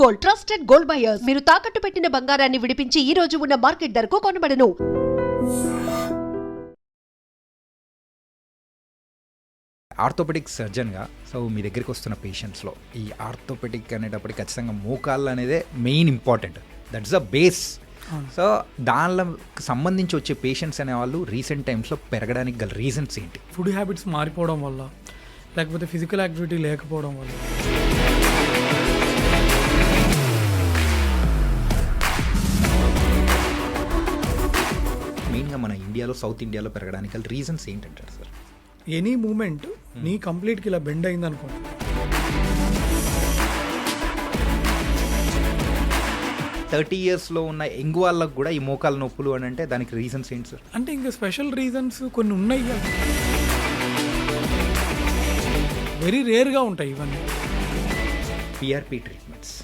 Gold, trusted gold buyers. మీరు తాకట్టు పెట్టిన బంగారాన్ని విడిపించి ఈ రోజు ఉన్న మార్కెట్ ధరకు కొనబడను. ఆర్థోపెడిక్ సర్జన్గా సో మీ దగ్గరికి వస్తున్న పేషెంట్స్లో ఈ ఆర్థోపెడిక్ అనేటప్పటికి ఖచ్చితంగా మోకాళ్ళు అనేదే main important, that's the base. So దానికి సంబంధించి వచ్చే పేషెంట్స్ అనేవాళ్ళు రీసెంట్ టైమ్స్లో పెరగడానికి గల రీజన్స్ ఏంటి? ఫుడ్ హ్యాబిట్స్ మారిపోవడం వల్ల, లేకపోతే ఫిజికల్ యాక్టివిటీ లేకపోవడం వల్ల. మెయిన్గా మన ఇండియాలో, సౌత్ ఇండియాలో పెరగడానికి గల రీజన్స్ ఏంటంటారు సార్? ఎనీ మూమెంట్ నీ కంప్లీట్కి ఇలా బెండ్ అయింది అనుకోండి, 30 yearsలో ఉన్న యంగ్ వాళ్ళకు కూడా ఈ మోకాలు నొప్పులు అని అంటే దానికి రీజన్స్ ఏంటి సార్? అంటే ఇంకా స్పెషల్ రీజన్స్ కొన్ని ఉన్నాయి, వెరీ రేర్గా ఉంటాయి ఇవన్నీ. పిఆర్పి ట్రీట్మెంట్స్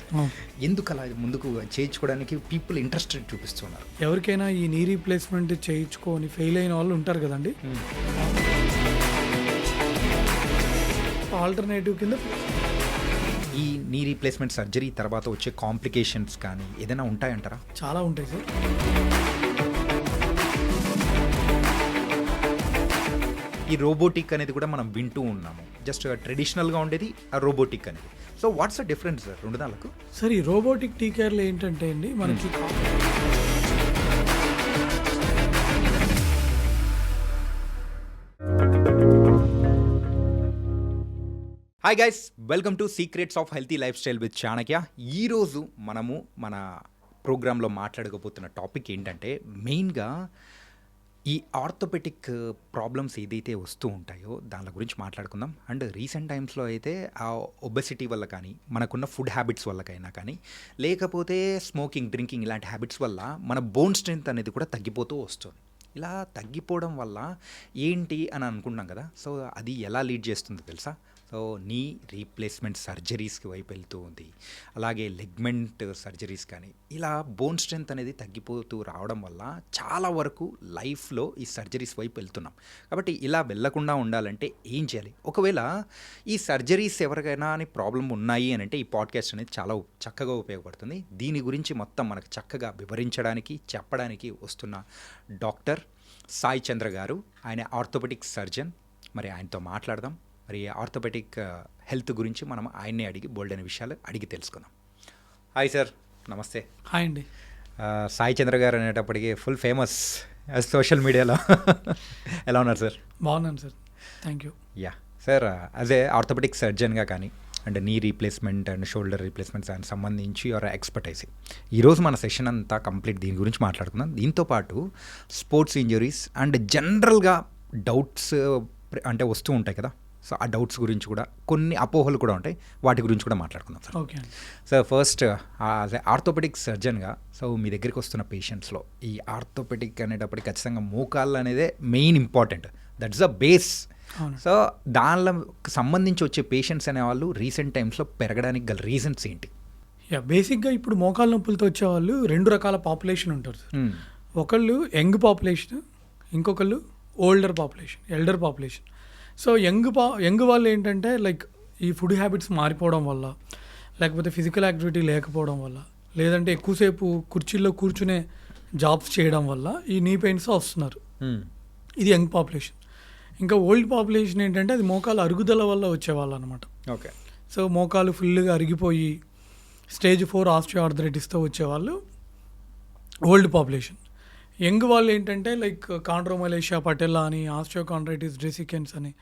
ఎందుకు అలా ముందుకు చేయించుకోవడానికి పీపుల్ ఇంట్రెస్టెడ్ చూపిస్తున్నారు? ఎవరికైనా ఈ నీ రీప్లేస్మెంట్ చేయించుకొని ఫెయిల్ అయిన వాళ్ళు ఉంటారు కదండి, ఆల్టర్నేటివ్ కింద ఈ నీ రీప్లేస్మెంట్ సర్జరీ తర్వాత వచ్చే కాంప్లికేషన్స్ కానీ ఏదైనా ఉంటాయంటారా? చాలా ఉంటాయి సార్. ఈ రోబోటిక్ అనేది కూడా మనం వింటూ ఉన్నాము, జస్ట్ ట్రెడిషనల్గా ఉండేది ఆ రోబోటిక్ అనేది. So what's the difference sir రెండు దానికి? సార్ ఈ రోబోటిక్ టీకేర్లు ఏంటంటే అండి మనకి hi guys, welcome to secrets of healthy life style with Chanakya. ఈరోజు మనము మన ప్రోగ్రాంలో మాట్లాడకపోతున్న టాపిక్ ఏంటంటే మెయిన్గా ఈ ఆర్థోపెటిక్ ప్రాబ్లమ్స్ ఏదైతే వస్తూ ఉంటాయో దాని గురించి మాట్లాడుకుందాం. అండ్ రీసెంట్ టైమ్స్లో అయితే ఆ ఒబెసిటీ వల్ల కానీ, మనకున్న ఫుడ్ హ్యాబిట్స్ వల్లకైనా కానీ, లేకపోతే స్మోకింగ్, డ్రింకింగ్ ఇలాంటి హ్యాబిట్స్ వల్ల మన బోన్ స్ట్రెంత్ అనేది కూడా తగ్గిపోతూ వస్తుంది. ఇలా తగ్గిపోవడం వల్ల ఏంటి అని అనుకుంటాం కదా, సో అది ఎలా లీడ్ చేస్తుందో తెలుసా? సో నీ రీప్లేస్మెంట్ సర్జరీస్కి వైపు వెళ్తూ ఉంది, అలాగే లెగ్మెంట్ సర్జరీస్ కానీ, ఇలా బోన్ స్ట్రెంత్ అనేది తగ్గిపోతూ రావడం వల్ల చాలా వరకు లైఫ్లో ఈ సర్జరీస్ వైపు వెళ్తున్నాం. కాబట్టి ఇలా వెళ్ళకుండా ఉండాలంటే ఏం చేయాలి? ఒకవేళ ఈ సర్జరీస్ ఎవరికైనా అని ప్రాబ్లం ఉన్నాయి అని అంటే ఈ పాడ్కాస్ట్ అనేది చాలా చక్కగా ఉపయోగపడుతుంది. దీని గురించి మొత్తం మనకు చక్కగా వివరించడానికి, చెప్పడానికి వస్తున్న డాక్టర్ సాయి చంద్ర గారు. ఆయన ఆర్థోపెడిక్ సర్జన్. మరి ఆయనతో మాట్లాడదాం. మరి ఆర్థోపెడిక్ హెల్త్ గురించి మనం ఆయన్నే అడిగి బోల్డైన విషయాలు అడిగి తెలుసుకుందాం. హాయ్ సార్, నమస్తే. హాయ్ అండి. సాయి చంద్ర గారు అనేటప్పటికీ ఫుల్ ఫేమస్ సోషల్ మీడియాలో. ఎలా ఉన్నారు సార్? బాగున్నాను sir, thank you. Yeah sir, as a orthopaedic సర్జన్గా కానీ, and knee replacement and shoulder replacements దానికి సంబంధించి యువర్ ఎక్స్పర్టైజ్. ఈరోజు మన సెషన్ అంతా కంప్లీట్ దీని గురించి మాట్లాడుకుందాం. దీంతోపాటు స్పోర్ట్స్ ఇంజరీస్ అండ్ జనరల్గా డౌట్స్ అంటే వస్తూ ఉంటాయి కదా, సో ఆ డౌట్స్ గురించి కూడా, కొన్ని అపోహలు కూడా ఉంటాయి, వాటి గురించి కూడా మాట్లాడుకుందాం sir. Okay. Sir first orthopaedic సర్జన్గా సో మీ దగ్గరికి వస్తున్న పేషెంట్స్లో ఈ ఆర్థోపెడిక్ అనేటప్పటికి ఖచ్చితంగా మోకాళ్ళు అనేదే main important, that's the base. So దానికి సంబంధించి వచ్చే పేషెంట్స్ అనేవాళ్ళు రీసెంట్ టైమ్స్లో పెరగడానికి గల రీజన్స్ ఏంటి? బేసిక్గా ఇప్పుడు మోకాళ్ళ నొప్పులతో వచ్చేవాళ్ళు రెండు రకాల పాపులేషన్ ఉంటారు సార్. ఒకళ్ళు యంగ్ పాపులేషన్, ఇంకొకళ్ళు older population, elder population. So young వాళ్ళు ఏంటంటే లైక్ ఈ ఫుడ్ హ్యాబిట్స్ మారిపోవడం వల్ల, లేకపోతే ఫిజికల్ యాక్టివిటీ లేకపోవడం వల్ల, లేదంటే ఎక్కువసేపు కుర్చీల్లో కూర్చునే జాబ్స్ చేయడం వల్ల ఈ నీ పెయిన్స్ వస్తున్నారు. ఇది యంగ్ పాపులేషన్. ఇంకా ఓల్డ్ పాపులేషన్ ఏంటంటే అది మోకాలు అరుగుదల వల్ల వచ్చేవాళ్ళు అనమాట. ఓకే. సో మోకాలు ఫుల్గా అరిగిపోయి స్టేజ్ 4 ఆస్టియోఆర్థరైటిస్తో వచ్చేవాళ్ళు ఓల్డ్ పాపులేషన్. యంగ్ వాళ్ళు ఏంటంటే లైక్ కాండ్రోమలేషియా పటెల్లా అని, ఆస్టియోకాండ్రైటిస్ డిసికెన్స్ అని.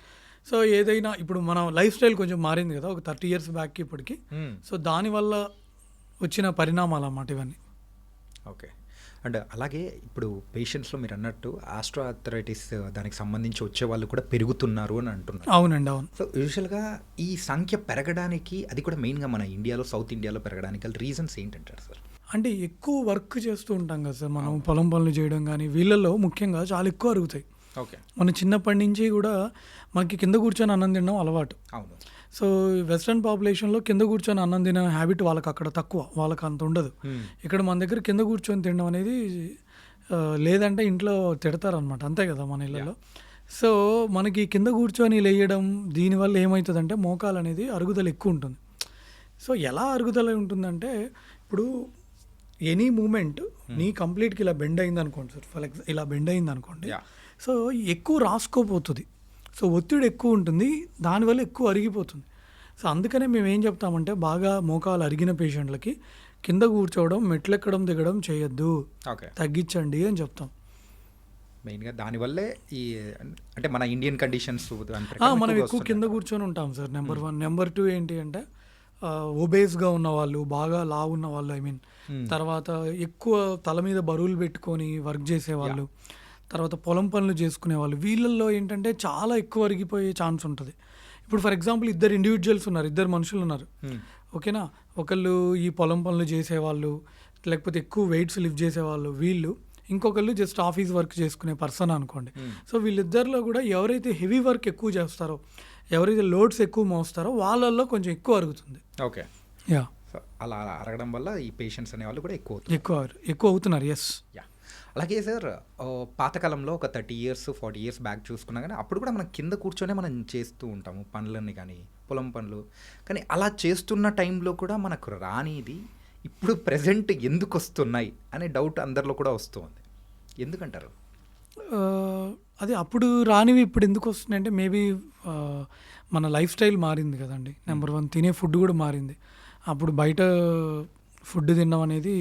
సో ఏదైనా ఇప్పుడు మన లైఫ్ స్టైల్ కొంచెం మారింది కదా ఒక 30 years బ్యాక్కి ఇప్పటికి. సో దానివల్ల వచ్చిన పరిణామాలు అన్నమాట ఇవన్నీ. ఓకే. అండ్ అలాగే ఇప్పుడు పేషెంట్స్లో మీరు అన్నట్టు ఆస్టియోఆర్థరైటిస్ దానికి సంబంధించి వచ్చే వాళ్ళు కూడా పెరుగుతున్నారు అని అంటున్నారు. అవునండి, అవును. సో యూజువల్గా ఈ సంఖ్య పెరగడానికి, అది కూడా మెయిన్గా మన ఇండియాలో, సౌత్ ఇండియాలో పెరగడానికి గల రీజన్స్ ఏంటంటారు సార్? అంటే ఎక్కువ వర్క్ చేస్తూ ఉంటాం కదా సార్ మనం, పొలం పనులు చేయడం కానీ, వీళ్ళల్లో ముఖ్యంగా చాలా ఎక్కువ అరుగుతాయి. ఓకే. మన చిన్నప్పటి నుంచి కూడా మనకి కింద కూర్చొని అన్నం తినడం అలవాటు. అవును. సో వెస్ట్రన్ పాపులేషన్లో కింద కూర్చొని అన్నం తినే హ్యాబిట్ వాళ్ళకి అక్కడ తక్కువ, వాళ్ళకి అంత ఉండదు. ఇక్కడ మన దగ్గర కింద కూర్చొని తినడం అనేది లేదంటే ఇంట్లో తిడతారనమాట, అంతే కదా మన ఇళ్ళలో. సో మనకి కింద కూర్చొని లేయడం, దీనివల్ల ఏమవుతుందంటే మోకాలు అనేది అరుగుదల ఎక్కువ ఉంటుంది. సో ఎలా అరుగుదల ఉంటుందంటే ఇప్పుడు ఎనీ మూమెంట్ నీ కంప్లీట్గా ఇలా బెండ్ అయింది అనుకోండి సార్, ఇలా బెండ్ అయింది అనుకోండి, సో ఎక్కువ రాసుకోపోతుంది, సో ఒత్తిడి ఎక్కువ ఉంటుంది, దానివల్ల ఎక్కువ అరిగిపోతుంది. సో అందుకనే మేము ఏం చెప్తామంటే బాగా మోకాలు అరిగిన పేషెంట్లకి కింద కూర్చోవడం, మెట్లెక్కడం దిగడం చేయొద్దు, తగ్గించండి అని చెప్తాం. మెయిన్గా దానివల్లే ఈ అంటే మన ఇండియన్ కండిషన్స్ మనం ఎక్కువ కింద కూర్చొని ఉంటాం సార్, నెంబర్ 1. నెంబర్ 2 ఏంటి అంటే ఒబేస్గా ఉన్న వాళ్ళు, బాగా లావు ఉన్న వాళ్ళు, తర్వాత ఎక్కువ తల మీద బరువులు పెట్టుకొని వర్క్ చేసేవాళ్ళు, తర్వాత పొలం పనులు చేసుకునే వాళ్ళు, వీళ్ళల్లో ఏంటంటే చాలా ఎక్కువ అరిగిపోయే ఛాన్స్ ఉంటుంది. ఇప్పుడు ఫర్ ఎగ్జాంపుల్ 2 ఇండివిజువల్స్ ఉన్నారు, 2 మనుషులు ఉన్నారు, ఓకేనా. ఒకళ్ళు ఈ పొలం పనులు చేసేవాళ్ళు, లేకపోతే ఎక్కువ వెయిట్స్ లిఫ్ట్ చేసేవాళ్ళు వీళ్ళు, ఇంకొకళ్ళు జస్ట్ ఆఫీస్ వర్క్ చేసుకునే పర్సన్ అనుకోండి. సో వీళ్ళిద్దరిలో కూడా ఎవరైతే హెవీ వర్క్ ఎక్కువ చేస్తారో, ఎవరైతే లోడ్స్ ఎక్కువ మోస్తారో వాళ్ళల్లో కొంచెం ఎక్కువ అరుగుతుంది. ఓకే, అలా అరగడం వల్ల ఈ పేషెంట్స్ అనేవాళ్ళు కూడా ఎక్కువ అవుతున్నారు. ఎస్. అలాగే సార్, పాతకాలంలో ఒక 30 years 40 years బ్యాక్ చూసుకున్నా కానీ అప్పుడు కూడా మనం కింద కూర్చొనే మనం చేస్తూ ఉంటాము పనులన్నీ, కానీ పొలం పనులు. కానీ అలా చేస్తున్న టైంలో కూడా మనకు రానిది ఇప్పుడు ప్రెజెంట్ ఎందుకు వస్తున్నాయి అనే డౌట్ అందరిలో కూడా వస్తుంది. ఎందుకంటారు? అది అప్పుడు రానివి ఇప్పుడు ఎందుకు వస్తున్నాయి అంటే మేబీ మన లైఫ్ స్టైల్ మారింది కదండి. నెంబర్ 1 తినే ఫుడ్ కూడా మారింది. అప్పుడు బయట ఫుడ్ తినడం అనేది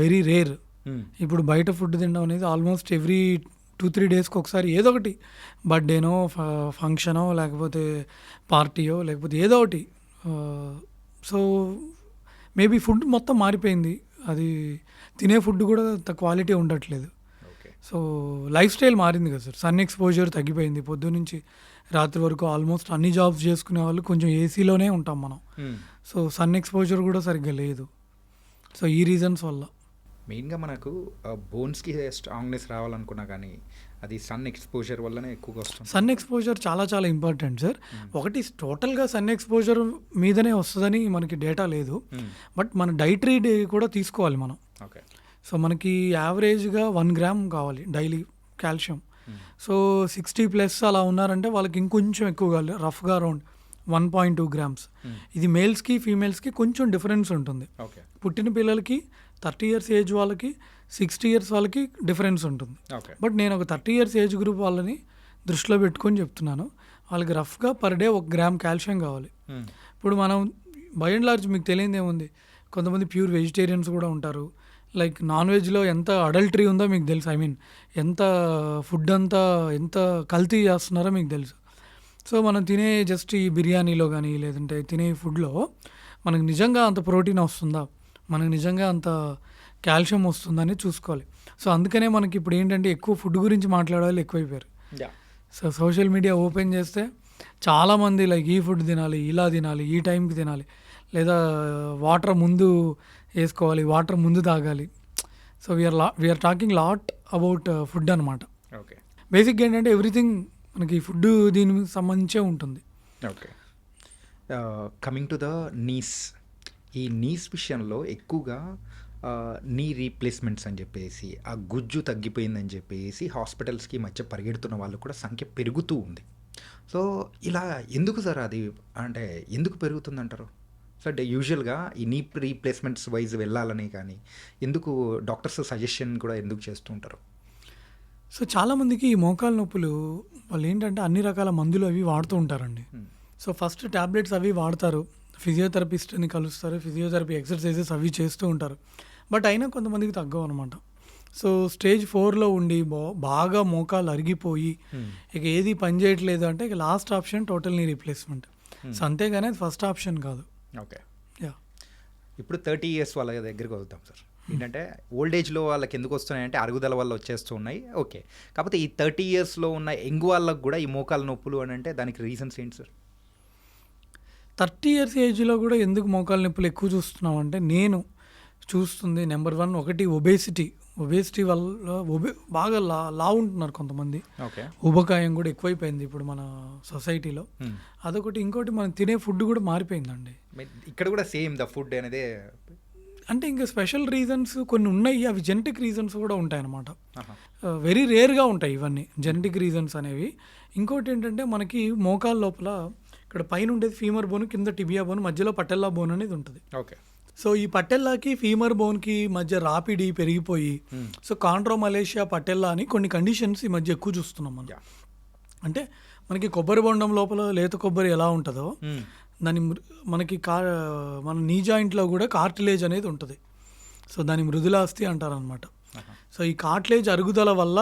వెరీ రేర్. ఇప్పుడు బయట ఫుడ్ తినడం అనేది ఆల్మోస్ట్ ఎవ్రీ 2-3 daysకి ఒకసారి ఏదో ఒకటి, బర్త్డేనో ఫంక్షనో లేకపోతే పార్టీయో లేకపోతే ఏదో ఒకటి. సో మేబీ ఫుడ్ మొత్తం మారిపోయింది, అది తినే ఫుడ్ కూడా క్వాలిటీ ఉండట్లేదు. సో లైఫ్ స్టైల్ మారింది కదా సార్. సన్ ఎక్స్పోజర్ తగ్గిపోయింది. పొద్దున్నుంచి రాత్రి వరకు ఆల్మోస్ట్ అన్ని జాబ్స్ చేసుకునే వాళ్ళు కొంచెం ఏసీలోనే ఉంటాం మనం. సో సన్ ఎక్స్పోజర్ కూడా సరిగ్గా లేదు. సో ఈ రీజన్స్ వల్ల మెయిన్గా మనకు బోన్స్కి స్ట్రాంగ్నెస్ రావాలనుకున్నా కానీ అది సన్ ఎక్స్పోజర్ వల్లనే ఎక్కువగా వస్తుంది. సన్ ఎక్స్పోజర్ చాలా చాలా ఇంపార్టెంట్ సార్. ఒకటి టోటల్గా సన్ ఎక్స్పోజర్ మీదనే వస్తుందని మనకి డేటా లేదు, బట్ మన డైటరీ కూడా తీసుకోవాలి మనం. ఓకే. సో మనకి యావరేజ్గా 1 gram కావాలి డైలీ కాల్షియం. సో 60+ అలా ఉన్నారంటే వాళ్ళకి ఇంకొంచెం ఎక్కువ కావాలి, రఫ్గా అరౌండ్ 1.2 grams. ఇది మేల్స్కి ఫీమేల్స్కి కొంచెం డిఫరెన్స్ ఉంటుంది. పుట్టిన పిల్లలకి 30 years ఏజ్ వాళ్ళకి 60 years వాళ్ళకి డిఫరెన్స్ ఉంటుంది. బట్ నేను ఒక 30 years ఏజ్ గ్రూప్ వాళ్ళని దృష్టిలో పెట్టుకొని చెప్తున్నాను. వాళ్ళకి రఫ్గా పర్ డే 1 gram కాల్షియం కావాలి. ఇప్పుడు మనం బై అండ్ లార్జ్ మీకు తెలియదు ఏముంది, కొంతమంది ప్యూర్ వెజిటేరియన్స్ కూడా ఉంటారు. లైక్ నాన్ వెజ్లో ఎంత అడల్టరీ ఉందో మీకు తెలుసు. ఎంత ఫుడ్ అంతా ఎంత కల్తీ చేస్తున్నారో మీకు తెలుసు. సో మనం తినే జస్ట్ ఈ బిర్యానీలో కానీ లేదంటే తినే ఫుడ్లో మనకు నిజంగా అంత ప్రోటీన్ వస్తుందా, మనకు నిజంగా అంత కాల్షియం వస్తుందని చూసుకోవాలి. సో అందుకనే మనకి ఇప్పుడు ఏంటంటే ఎక్కువ ఫుడ్ గురించి మాట్లాడే వాళ్ళు ఎక్కువైపోయారు. సో సోషల్ మీడియా ఓపెన్ చేస్తే చాలామంది లైక్ ఈ ఫుడ్ తినాలి, ఇలా తినాలి, ఈ టైంకి తినాలి, లేదా వాటర్ ముందు వేసుకోవాలి, వాటర్ ముందు తాగాలి. So we're talking lot about food అనమాట. ఓకే. బేసిక్గా ఏంటంటే ఎవ్రీథింగ్ మనకి ఫుడ్ దీనికి సంబంధించే ఉంటుంది. Okay. Coming to the knees, ఈ నీస్ విషయంలో ఎక్కువగా నీ రీప్లేస్మెంట్స్ అని చెప్పేసి, ఆ గుజ్జు తగ్గిపోయిందని చెప్పేసి హాస్పిటల్స్కి మధ్య పరిగెడుతున్న వాళ్ళు కూడా సంఖ్య పెరుగుతూ ఉంది. సో ఇలా ఎందుకు సార్, అది అంటే ఎందుకు పెరుగుతుందంటారు? సో అంటే యూజువల్గా ఈ నీ రీప్లేస్మెంట్స్ వైజ్ వెళ్ళాలని కానీ ఎందుకు డాక్టర్స్ సజెషన్ కూడా ఎందుకు చేస్తూ ఉంటారు? సో చాలామందికి ఈ మోకాలు నొప్పులు వాళ్ళు ఏంటంటే అన్ని రకాల మందులు అవి వాడుతూ ఉంటారండి. సో ఫస్ట్ ట్యాబ్లెట్స్ అవి వాడతారు, ఫిజియోథెరపిస్ట్ని కలుస్తారు, ఫిజియోథెరపీ ఎక్సర్సైజెస్ అవి చేస్తూ ఉంటారు. బట్ అయినా కొంతమందికి తగ్గవు అనమాట. సో స్టేజ్ 4లో ఉండి బాగా మోకాలు అరిగిపోయి ఇక ఏది పని చేయట్లేదు అంటే ఇక last option total knee replacement. So అంతేగానే అది ఫస్ట్ ఆప్షన్ కాదు. ఓకే. ఇప్పుడు 30 years వాళ్ళ దగ్గరికి వద్దాం సార్. ఏంటంటే ఓల్డ్ ఏజ్లో వాళ్ళకి ఎందుకు వస్తున్నాయంటే అరుగుదల వల్ల వచ్చేస్తూ ఉన్నాయి. ఓకే. కాకపోతే ఈ 30 yearsలో ఉన్న యంగ్ వాళ్ళకు కూడా ఈ మోకాలు నొప్పులు అని అంటే దానికి రీజన్స్ ఏంటి సార్? 30 years ఏజ్లో కూడా ఎందుకు మోకాలు నొప్పులు ఎక్కువ చూస్తున్నాం అంటే నేను చూస్తుంది నెంబర్ 1 ఒకటి ఒబేసిటీ వల్ల బాగా లావు ఉంటున్నారు కొంతమంది. ఓకే. ఉబకాయం కూడా ఎక్కువైపోయింది ఇప్పుడు మన సొసైటీలో. అదొకటి. ఇంకోటి మనం తినే ఫుడ్ కూడా మారిపోయిందండి. ఇక్కడ కూడా సేమ్ ద ఫుడ్ అనేది అంటే ఇంకా స్పెషల్ రీజన్స్ కొన్ని ఉన్నాయి, అవి జెనెటిక్ రీజన్స్ కూడా ఉంటాయి అన్నమాట. వెరీ రేర్గా ఉంటాయి ఇవన్నీ జెనెటిక్ రీజన్స్ అనేవి. ఇంకోటి ఏంటంటే మనకి మోకాల లోపల ఇక్కడ పైన ఉండేది ఫీమర్ బోన్, కింద టిబియా బోన్, మధ్యలో పటెల్లా బోన్ అనేది ఉంటుంది. ఓకే. సో ఈ పటెల్లాకి ఫీమర్ బోన్కి మధ్య రాపిడి పెరిగిపోయి సో కాండ్రోమలేషియా పటెల్లా అని కొన్ని కండిషన్స్ ఈ మధ్య ఎక్కువ చూస్తున్నాం మనం. అంటే మనకి కొబ్బరి బొండం లోపల లేత కొబ్బరి ఎలా ఉంటుందో దాని మనకి మన నీ జాయింట్లో కూడా కార్టిలేజ్ అనేది ఉంటుంది. సో దాని మృదులాస్థి అంటారనమాట. సో ఈ కార్టిలేజ్ అరుగుదల వల్ల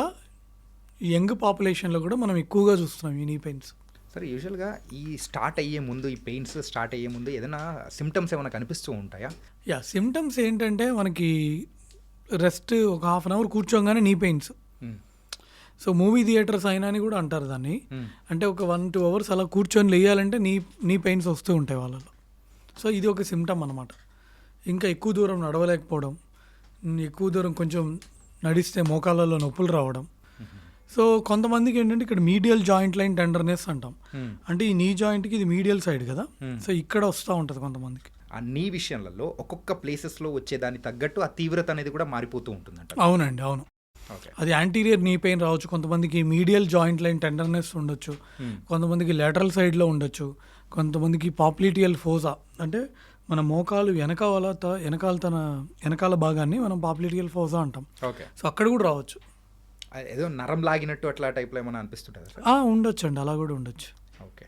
యంగ్ పాపులేషన్లో కూడా మనం ఎక్కువగా చూస్తున్నాం ఈ నీ పెయిన్స్. సరే, యూజువల్గా ఈ స్టార్ట్ అయ్యే ముందు, ఈ పెయిన్స్ స్టార్ట్ అయ్యే ముందు ఏదైనా సిమ్టమ్స్ ఏమైనా కనిపిస్తూ ఉంటాయా? సిమ్టమ్స్ ఏంటంటే మనకి రెస్ట్ ఒక హాఫ్ అన్ అవర్ కూర్చోగానే నీ పెయిన్స్. సో మూవీ థియేటర్స్ అయినా అని కూడా అంటారు దాన్ని. అంటే ఒక 1-2 అవర్స్ అలా కూర్చొని లేయాలంటే నీ పెయిన్స్ వస్తూ ఉంటాయి వాళ్ళలో. సో ఇది ఒక సిమ్టమ్ అనమాట. ఇంకా ఎక్కువ దూరం నడవలేకపోవడం, ఎక్కువ దూరం కొంచెం నడిస్తే మోకాళ్ళలో నొప్పులు రావడం. సో కొంతమందికి ఏంటంటే ఇక్కడ మీడియల్ జాయింట్ లైన్ టెండర్నెస్ అంటాం. అంటే ఈ నీ జాయింట్కి ఇది మీడియల్ సైడ్ కదా, సో ఇక్కడ వస్తూ ఉంటుంది కొంతమందికి. ఆ నీ విషయంలో ఒక్కొక్క ప్లేసెస్లో వచ్చేదానికి తగ్గట్టు ఆ తీవ్రత అనేది కూడా మారిపోతూ ఉంటుందంట. అవునండి, అవును. అది యాంటీరియర్ నీ పెయిన్ రావచ్చు, కొంతమందికి మీడియల్ జాయింట్ లైన్ టెండర్నెస్ ఉండొచ్చు, కొంతమందికి లేటరల్ సైడ్లో ఉండొచ్చు, కొంతమందికి పాప్లిటియల్ ఫోజా అంటే మన మోకాలు వెనకాల భాగాన్ని మనం పాప్లిటియల్ ఫోజా అంటాం. ఓకే. సో అక్కడ కూడా రావచ్చు. ఏదో నరం లాగినట్టు అట్లా టైప్లో ఏమైనా అనిపిస్తుంటుంది సార్? ఉండొచ్చు అండి, అలా కూడా ఉండొచ్చు. ఓకే.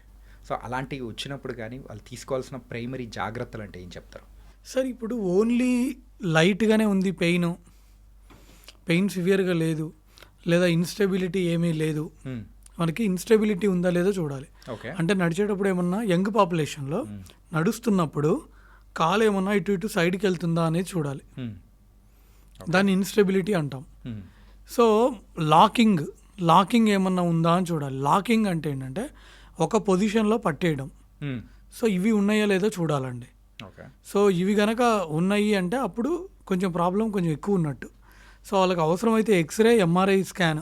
సో అలాంటివి వచ్చినప్పుడు కానీ వాళ్ళు తీసుకోవాల్సిన ప్రైమరీ జాగ్రత్తలు అంటే ఏం చెప్తారు సార్? ఇప్పుడు ఓన్లీ లైట్గానే ఉంది పెయిన్ సివియర్గా లేదు, లేదా ఇన్స్టెబిలిటీ ఏమీ లేదు, మనకి ఇన్స్టెబిలిటీ ఉందా లేదో చూడాలి. అంటే నడిచేటప్పుడు ఏమన్నా యంగ్ పాపులేషన్లో నడుస్తున్నప్పుడు కాలు ఏమన్నా ఇటు సైడ్కి వెళ్తుందా అనేది చూడాలి. దాన్ని ఇన్స్టెబిలిటీ అంటాం. సో లాకింగ్ ఏమన్నా ఉందా అని చూడాలి. లాకింగ్ అంటే ఏంటంటే ఒక పొజిషన్లో పట్టేయడం. సో ఇవి ఉన్నాయో లేదో చూడాలండి. సో ఇవి కనుక ఉన్నాయి అంటే అప్పుడు కొంచెం ప్రాబ్లం కొంచెం ఎక్కువ ఉన్నట్టు. సో వాళ్ళకి అవసరమైతే ఎక్స్రే, ఎంఆర్ఐ స్కాన్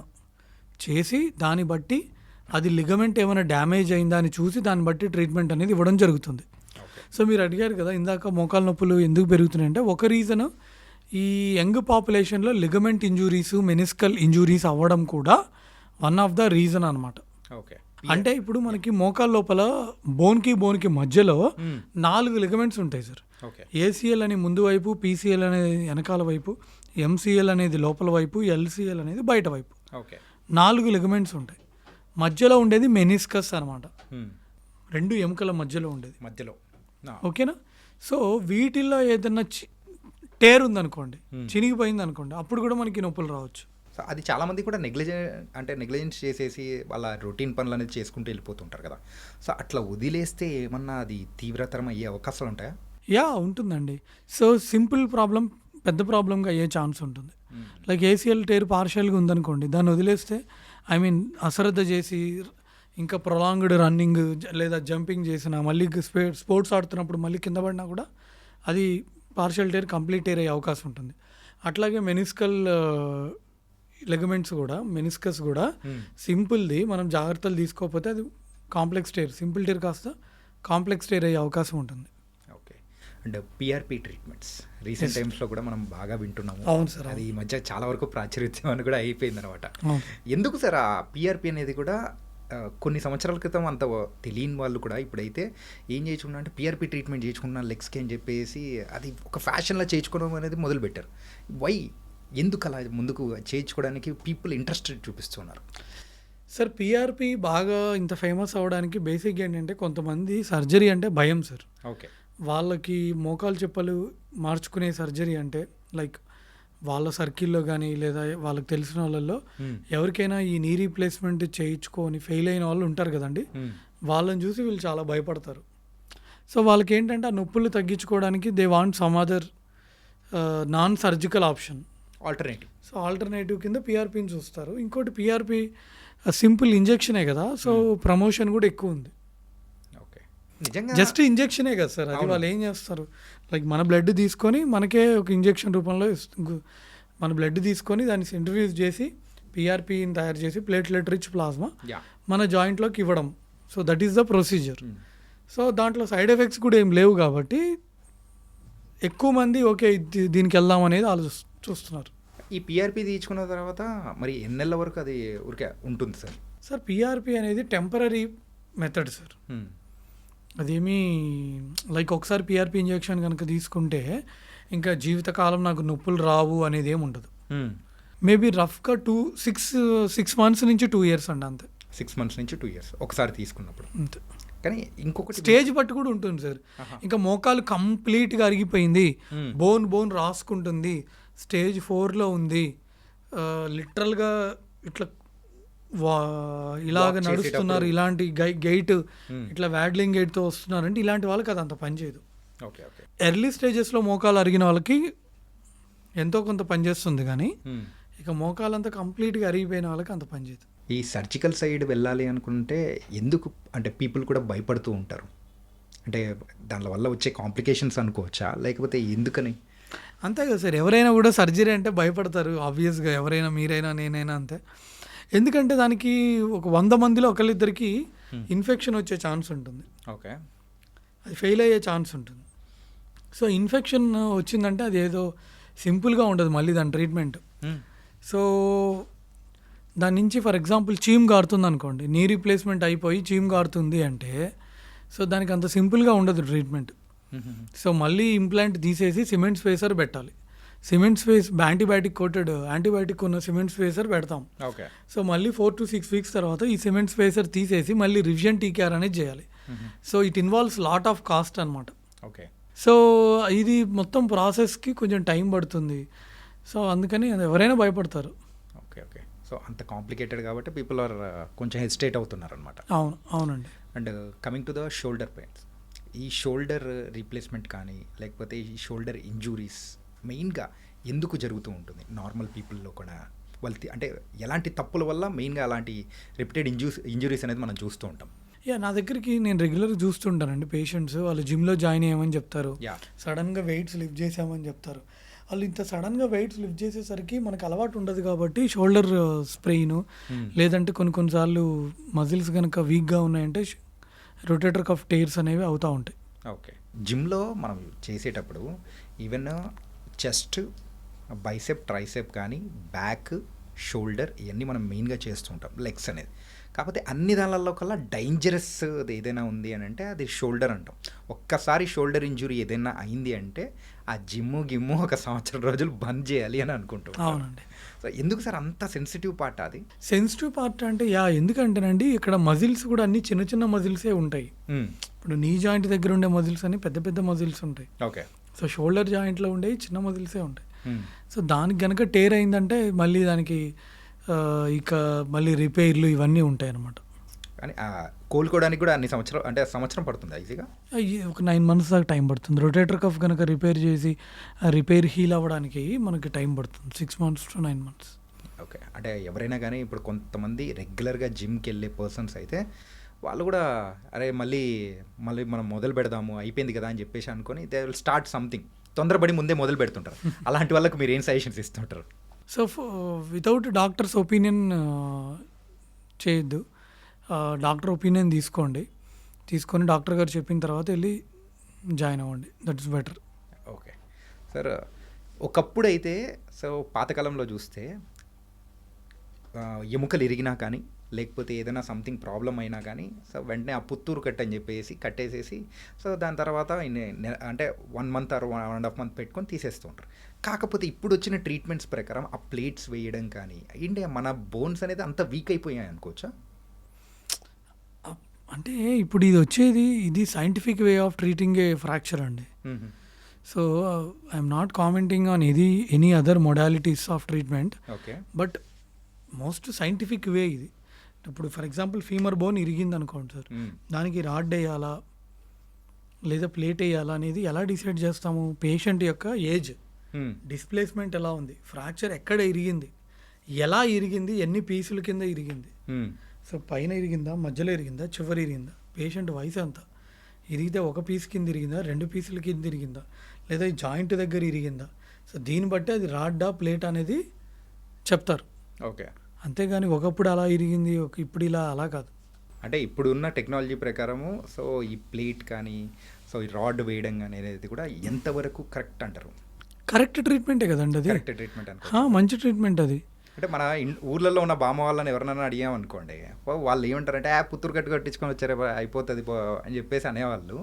చేసి దాన్ని బట్టి అది లిగమెంట్ ఏమైనా డ్యామేజ్ అయిందా అని చూసి దాన్ని బట్టి ట్రీట్మెంట్ అనేది ఇవ్వడం జరుగుతుంది. సో మీరు అడిగారు కదా ఇందాక మోకాలు నొప్పులు ఎందుకు పెరుగుతున్నాయంటే ఒక రీజన్ ఈ యంగ్ పాపులేషన్లో లిగమెంట్ ఇంజురీస్, మెనిస్కల్ ఇంజురీస్ అవ్వడం కూడా వన్ ఆఫ్ ద రీజన్ అనమాట. ఓకే. అంటే ఇప్పుడు మనకి మోకాల లోపల బోన్కి మధ్యలో 4 లిగమెంట్స్ ఉంటాయి సార్. ఏసీఎల్ అని ముందు వైపు, పీసీఎల్ అనేది వెనకాల వైపు, ఎంసీఎల్ అనేది లోపల వైపు, ఎల్సీఎల్ అనేది బయట వైపు. 4 లిగమెంట్స్ ఉంటాయి. మధ్యలో ఉండేది మెనిస్కస్ అనమాట. 2 ఎముకల మధ్యలో ఉండేది. ఓకేనా? సో వీటిల్లో ఏదన్నా టేర్ ఉందనుకోండి, చినిగిపోయింది అనుకోండి, అప్పుడు కూడా మనకి నొప్పులు రావచ్చు. సో అది చాలామంది కూడా నెగ్లిజెన్స్ చేసేసి వాళ్ళ రొటీన్ పనులు అనేది చేసుకుంటూ వెళ్ళిపోతుంటారు కదా. సో అట్లా వదిలేస్తే ఏమన్నా అది తీవ్రతరం అయ్యే అవకాశాలు ఉంటాయా? ఉంటుందండి. సో సింపుల్ ప్రాబ్లం పెద్ద ప్రాబ్లంగా అయ్యే ఛాన్స్ ఉంటుంది. లైక్ ఏసీఎల్ టేర్ పార్షియల్గా ఉందనుకోండి, దాన్ని వదిలేస్తే అశ్రద్ధ చేసి ఇంకా ప్రొలాంగ్డ్ రన్నింగ్ లేదా జంపింగ్ చేసినా, మళ్ళీ స్పోర్ట్స్ ఆడుతున్నప్పుడు మళ్ళీ కింద పడినా కూడా అది పార్షియల్ టేర్, కంప్లీట్ టేర్ అయ్యే అవకాశం ఉంటుంది. అట్లాగే మెనిస్కల్ లెగమెంట్స్ కూడా, మెనిస్కస్ కూడా సింపుల్ది మనం జాగ్రత్తలు తీసుకోకపోతే అది కాంప్లెక్స్ టేర్, సింపుల్ టేర్ కాస్త కాంప్లెక్స్ టేర్ అయ్యే అవకాశం ఉంటుంది. Okay. And PRP treatments recent టైమ్స్లో కూడా మనం బాగా వింటున్నాము. అవును సార్. అది ఈ మధ్య చాలా వరకు ప్రాచుర్యం అని కూడా అయిపోయింది అనమాట. ఎందుకు సార్ ఆ పిఆర్పి అనేది కూడా కొన్ని సంవత్సరాల క్రితం అంత తెలియని వాళ్ళు కూడా ఇప్పుడైతే ఏం చేయించుకున్నా అంటే పిఆర్పి ట్రీట్మెంట్ చేయించుకున్నా లెగ్స్కి అని చెప్పేసి అది ఒక ఫ్యాషన్లో చేయించుకోవడం అనేది మొదలుపెట్టారు. ఎందుకు అలా ముందుకు చేయించుకోవడానికి పీపుల్ ఇంట్రెస్ట్ చూపిస్తున్నారు సార్? పిఆర్పి బాగా ఇంత ఫేమస్ అవ్వడానికి బేసిక్గా ఏంటంటే కొంతమంది సర్జరీ అంటే భయం సార్. ఓకే. వాళ్ళకి మోకాలు చెప్పలు మార్చుకునే సర్జరీ అంటే లైక్ వాళ్ళ సర్కిల్లో కానీ లేదా వాళ్ళకి తెలిసిన వాళ్ళల్లో ఎవరికైనా ఈ నీ రీప్లేస్మెంట్ చేయించుకొని ఫెయిల్ అయిన వాళ్ళు ఉంటారు కదండి, వాళ్ళని చూసి వీళ్ళు చాలా భయపడతారు. సో వాళ్ళకి ఏంటంటే ఆ నొప్పులు తగ్గించుకోవడానికి they want some other non surgical option, alternative. So alternative కింద పిఆర్పిని చూస్తారు. ఇంకోటి పిఆర్పి సింపుల్ ఇంజెక్షనే కదా, సో ప్రమోషన్ కూడా ఎక్కువ ఉంది. జస్ట్ ఇంజెక్షనే కదా సార్, అది వాళ్ళు ఏం చేస్తారు లైక్ మన బ్లడ్ తీసుకొని మనకే ఒక ఇంజెక్షన్ రూపంలో మన బ్లడ్ తీసుకొని దాన్ని సెంట్రిఫ్యూజ్ చేసి పిఆర్పిని తయారు చేసి ప్లేట్లెట్ రిచ్ ప్లాస్మా మన జాయింట్లోకి ఇవ్వడం. So that is the procedure. So దాంట్లో సైడ్ ఎఫెక్ట్స్ కూడా ఏం లేవు కాబట్టి ఎక్కువ మంది ఓకే దీనికి వెళ్దాం అనేది చూస్తున్నారు. ఈ పిఆర్పి తీసుకున్న తర్వాత మరి ఎన్నెళ్ళ వరకు అది ఊరికే ఉంటుంది సార్? సార్ పిఆర్పి అనేది టెంపరీ మెథడ్ సార్. అదేమీ లైక్ ఒకసారి పిఆర్పి ఇంజెక్షన్ కనుక తీసుకుంటే ఇంకా జీవితకాలం నాకు నొప్పులు రావు అనేది ఏమి ఉండదు. మేబీ రఫ్గా 6 months నుంచి 2 years అండి, అంతే. 6 months నుంచి 2 years ఒకసారి తీసుకున్నప్పుడు. అంతే. కానీ ఇంకొకటి స్టేజ్ బట్టి కూడా ఉంటుంది సార్. ఇంకా మోకాలు కంప్లీట్గా అరిగిపోయింది, బోన్ రాసుకుంటుంది, స్టేజ్ 4లో ఉంది, లిటరల్గా ఇట్లా ఇలాగ నడుస్తున్నారు, ఇలాంటి గైట్ ఇట్లా వ్యాడ్లింగ్ గైట్తో వస్తున్నారంటే ఇలాంటి వాళ్ళకి అది అంత పనిచేయదు. Okay okay. ఎర్లీ స్టేజెస్లో మోకాలు అరిగిన వాళ్ళకి ఎంతో కొంత పనిచేస్తుంది, కానీ ఇక మోకాలంతా కంప్లీట్గా అరిగిపోయిన వాళ్ళకి అంత పనిచేయదు. ఈ సర్జికల్ సైడ్ వెళ్ళాలి అనుకుంటే ఎందుకు అంటే పీపుల్ కూడా భయపడుతూ ఉంటారు? అంటే దానివల్ల వచ్చే కాంప్లికేషన్స్ అనుకోవచ్చా, లేకపోతే ఎందుకని? అంతే కదా సార్, ఎవరైనా కూడా సర్జరీ అంటే భయపడతారు ఆబ్వియస్గా, ఎవరైనా, మీరైనా, నేనైనా అంతే. ఎందుకంటే దానికి ఒక 100 మందిలో ఒకళ్ళిద్దరికి ఇన్ఫెక్షన్ వచ్చే ఛాన్స్ ఉంటుంది. ఓకే. అది ఫెయిల్ అయ్యే ఛాన్స్ ఉంటుంది. సో ఇన్ఫెక్షన్ వచ్చిందంటే అది ఏదో సింపుల్గా ఉండదు మళ్ళీ దాని ట్రీట్మెంట్. సో దాని నుంచి ఫర్ ఎగ్జాంపుల్ చీమ్ గారుతుంది అనుకోండి, నీ రీప్లేస్మెంట్ అయిపోయి చీమ్ గారుతుంది అంటే సో దానికి అంత సింపుల్గా ఉండదు ట్రీట్మెంట్. సో మళ్ళీ ఇంప్లాంట్ తీసేసి సిమెంట్ స్పేసర్ పెట్టాలి. సిమెంట్ స్పేస్ యాంటీబయాటిక్ ఉన్న సిమెంట్ స్పేసర్ పెడతాం. ఓకే. సో మళ్ళీ 4 to 6 weeks తర్వాత ఈ సిమెంట్ స్పేసర్ తీసేసి మళ్ళీ రివిజన్ టీకేఆర్ అనేది చేయాలి. So it involves lot of cost అనమాట. ఓకే. సో ఇది మొత్తం ప్రాసెస్కి కొంచెం టైం పడుతుంది. సో అందుకని ఎవరైనా భయపడతారు. Okay okay. సో అంత కాంప్లికేటెడ్ కాబట్టి పీపుల్ ఆర్ కొంచెం హెసిటేట్ అవుతున్నారు అనమాట. అవునండి. And coming to the shoulder pains, ఈ షోల్డర్ రీప్లేస్మెంట్ కానీ లేకపోతే ఈ షోల్డర్ ఇంజురీస్ మెయిన్గా ఎందుకు జరుగుతూ ఉంటుంది నార్మల్ పీపుల్లో కూడా? వాళ్ళు అంటే ఎలాంటి తప్పుల వల్ల మెయిన్గా అలాంటి రిపీటెడ్ ఇంజురీస్ అనేది మనం చూస్తూ ఉంటాం? నా దగ్గరికి నేను రెగ్యులర్గా చూస్తుంటానండి పేషెంట్స్. వాళ్ళు జిమ్లో జాయిన్ అయ్యామని చెప్తారు, సడన్గా వెయిట్స్ లిఫ్ట్ చేసామని చెప్తారు. వాళ్ళు ఇంత సడన్గా వెయిట్స్ లిఫ్ట్ చేసేసరికి మనకు అలవాటు ఉండదు కాబట్టి షోల్డర్ స్ప్రెయిన్, లేదంటే కొన్నిసార్లు మజిల్స్ కనుక వీక్గా ఉన్నాయంటే రొటేటర్ కఫ్ టైర్స్ అనేవి అవుతూ ఉంటాయి. ఓకే. జిమ్లో మనం చేసేటప్పుడు ఈవెన్ చెస్ట్, బైసెప్, ట్రైసెప్ కానీ బ్యాక్, షోల్డర్ ఇవన్నీ మనం మెయిన్గా చేస్తూ ఉంటాం, లెగ్స్ అనేది. కాకపోతే అన్ని దానిలలో కల్లా డేంజరస్ ఏదైనా ఉంది అని అంటే అది షోల్డర్ అంటాం. ఒక్కసారి షోల్డర్ ఇంజురీ ఏదైనా అయింది అంటే ఆ జిమ్ము 1 సంవత్సరం రోజులు బంద్ చేయాలి అని అనుకుంటాం. అవునండి. సో ఎందుకు సార్ అంత సెన్సిటివ్ పార్ట్ అది? సెన్సిటివ్ పార్ట్ అంటే ఎందుకంటేనండి ఇక్కడ మజిల్స్ కూడా అన్ని చిన్న చిన్న మజిల్సే ఉంటాయి. ఇప్పుడు నీ జాయింట్ దగ్గర ఉండే మజిల్స్ అని పెద్ద పెద్ద మజిల్స్ ఉంటాయి. ఓకే. సో షోల్డర్ జాయింట్లో ఉండే చిన్న మజిల్సే ఉంటాయి. సో దానికి కనుక టేర్ అయిందంటే మళ్ళీ దానికి ఇక మళ్ళీ రిపేర్లు ఇవన్నీ ఉంటాయి అన్నమాట. కానీ కోలుకోవడానికి కూడా సంవత్సరం పడుతుంది ఈజీగా? ఒక 9 months దాకా టైం పడుతుంది. రొటేటర్ కఫ్ కనుక రిపేర్ చేసి రిపేర్ హీల్ అవ్వడానికి మనకి టైం పడుతుంది 6 months to 9 months. ఓకే. అంటే ఎవరైనా కానీ ఇప్పుడు కొంతమంది రెగ్యులర్గా జిమ్కి వెళ్ళే పర్సన్స్ అయితే వాళ్ళు కూడా మళ్ళీ మనం మొదలు పెడదాము అయిపోయింది కదా అని చెప్పేసి అనుకొని దే విల్ స్టార్ట్ సంథింగ్, తొందరపడి ముందే మొదలు పెడుతుంటారు. అలాంటి వాళ్ళకి మీరు ఏం సజెషన్స్ ఇస్తుంటారు? సో వితౌట్ డాక్టర్స్ ఒపీనియన్ చేయొద్దు. డాక్టర్ ఒపీనియన్ తీసుకొని డాక్టర్ గారు చెప్పిన తర్వాత వెళ్ళి జాయిన్ అవ్వండి, that is better. Okay sir. ఒకప్పుడు అయితే పాతకాలంలో చూస్తే ఎముకలు ఇరిగినా కానీ లేకపోతే ఏదైనా సంథింగ్ ప్రాబ్లం అయినా కానీ వెంటనే ఆ పుత్తూరు కట్ అని చెప్పేసి కట్టేసేసి దాని తర్వాత అంటే 1 month or 1.5 months పెట్టుకొని తీసేస్తూ ఉంటారు. కాకపోతే ఇప్పుడు వచ్చిన ట్రీట్మెంట్స్ ప్రకారం ఆ ప్లేట్స్ వేయడం కానీ ఏంటి మన బోన్స్ అనేది అంత వీక్ అయిపోయాయి అనుకోవచ్చా? అంటే ఇప్పుడు ఇది scientific way of treating a fracture అండి. So I'm not commenting on any other modalities of treatment, but most scientific way ఇది. ఇప్పుడు ఫర్ ఎగ్జాంపుల్ ఫీమర్ బోన్ ఇరిగింది అనుకోండి సార్, దానికి రాడ్ వేయాలా లేదా ప్లేట్ వేయాలా అనేది ఎలా డిసైడ్ చేస్తాము? పేషెంట్ యొక్క ఏజ్, డిస్ప్లేస్మెంట్ ఎలా ఉంది, ఫ్రాక్చర్ ఎక్కడ ఇరిగింది, ఎలా ఇరిగింది, ఎన్ని పీసుల కింద ఇరిగింది, సో పైన ఇరిగిందా, మధ్యలో ఇరిగిందా, చివరి ఇరిగిందా, పేషెంట్ వయసు ఎంత, ఇరిగితే 1 piece కింద ఇరిగిందా, 2 pieces కింద ఇరిగిందా, లేదా ఈ జాయింట్ దగ్గర ఇరిగిందా, సో దీన్ని బట్టి అది రాడ్డా ప్లేట్ అనేది చెప్తారు. ఓకే. అంతేగాని ఒకప్పుడు అలా ఇరిగింది ఇప్పుడు ఇలా అలా కాదు. అంటే ఇప్పుడున్న టెక్నాలజీ ప్రకారము ఈ ప్లేట్ కానీ ఈ రాడ్ వేయడం కానీ అనేది కూడా ఎంతవరకు కరెక్ట్ అంటారు? కరెక్ట్ ట్రీట్మెంటే కదండి అది. కరెక్ట్ ట్రీట్మెంట్ మంచి ట్రీట్మెంట్ అది. అంటే మన ఊర్లలో ఉన్న బామ్మ వాళ్ళని ఎవరినైనా అడిగామనుకోండి, వాళ్ళు ఏమంటారంటే పుత్తూరు కట్టు కట్టించుకొని వచ్చారే అయిపోతుంది అని చెప్పేసి అనేవాళ్ళు.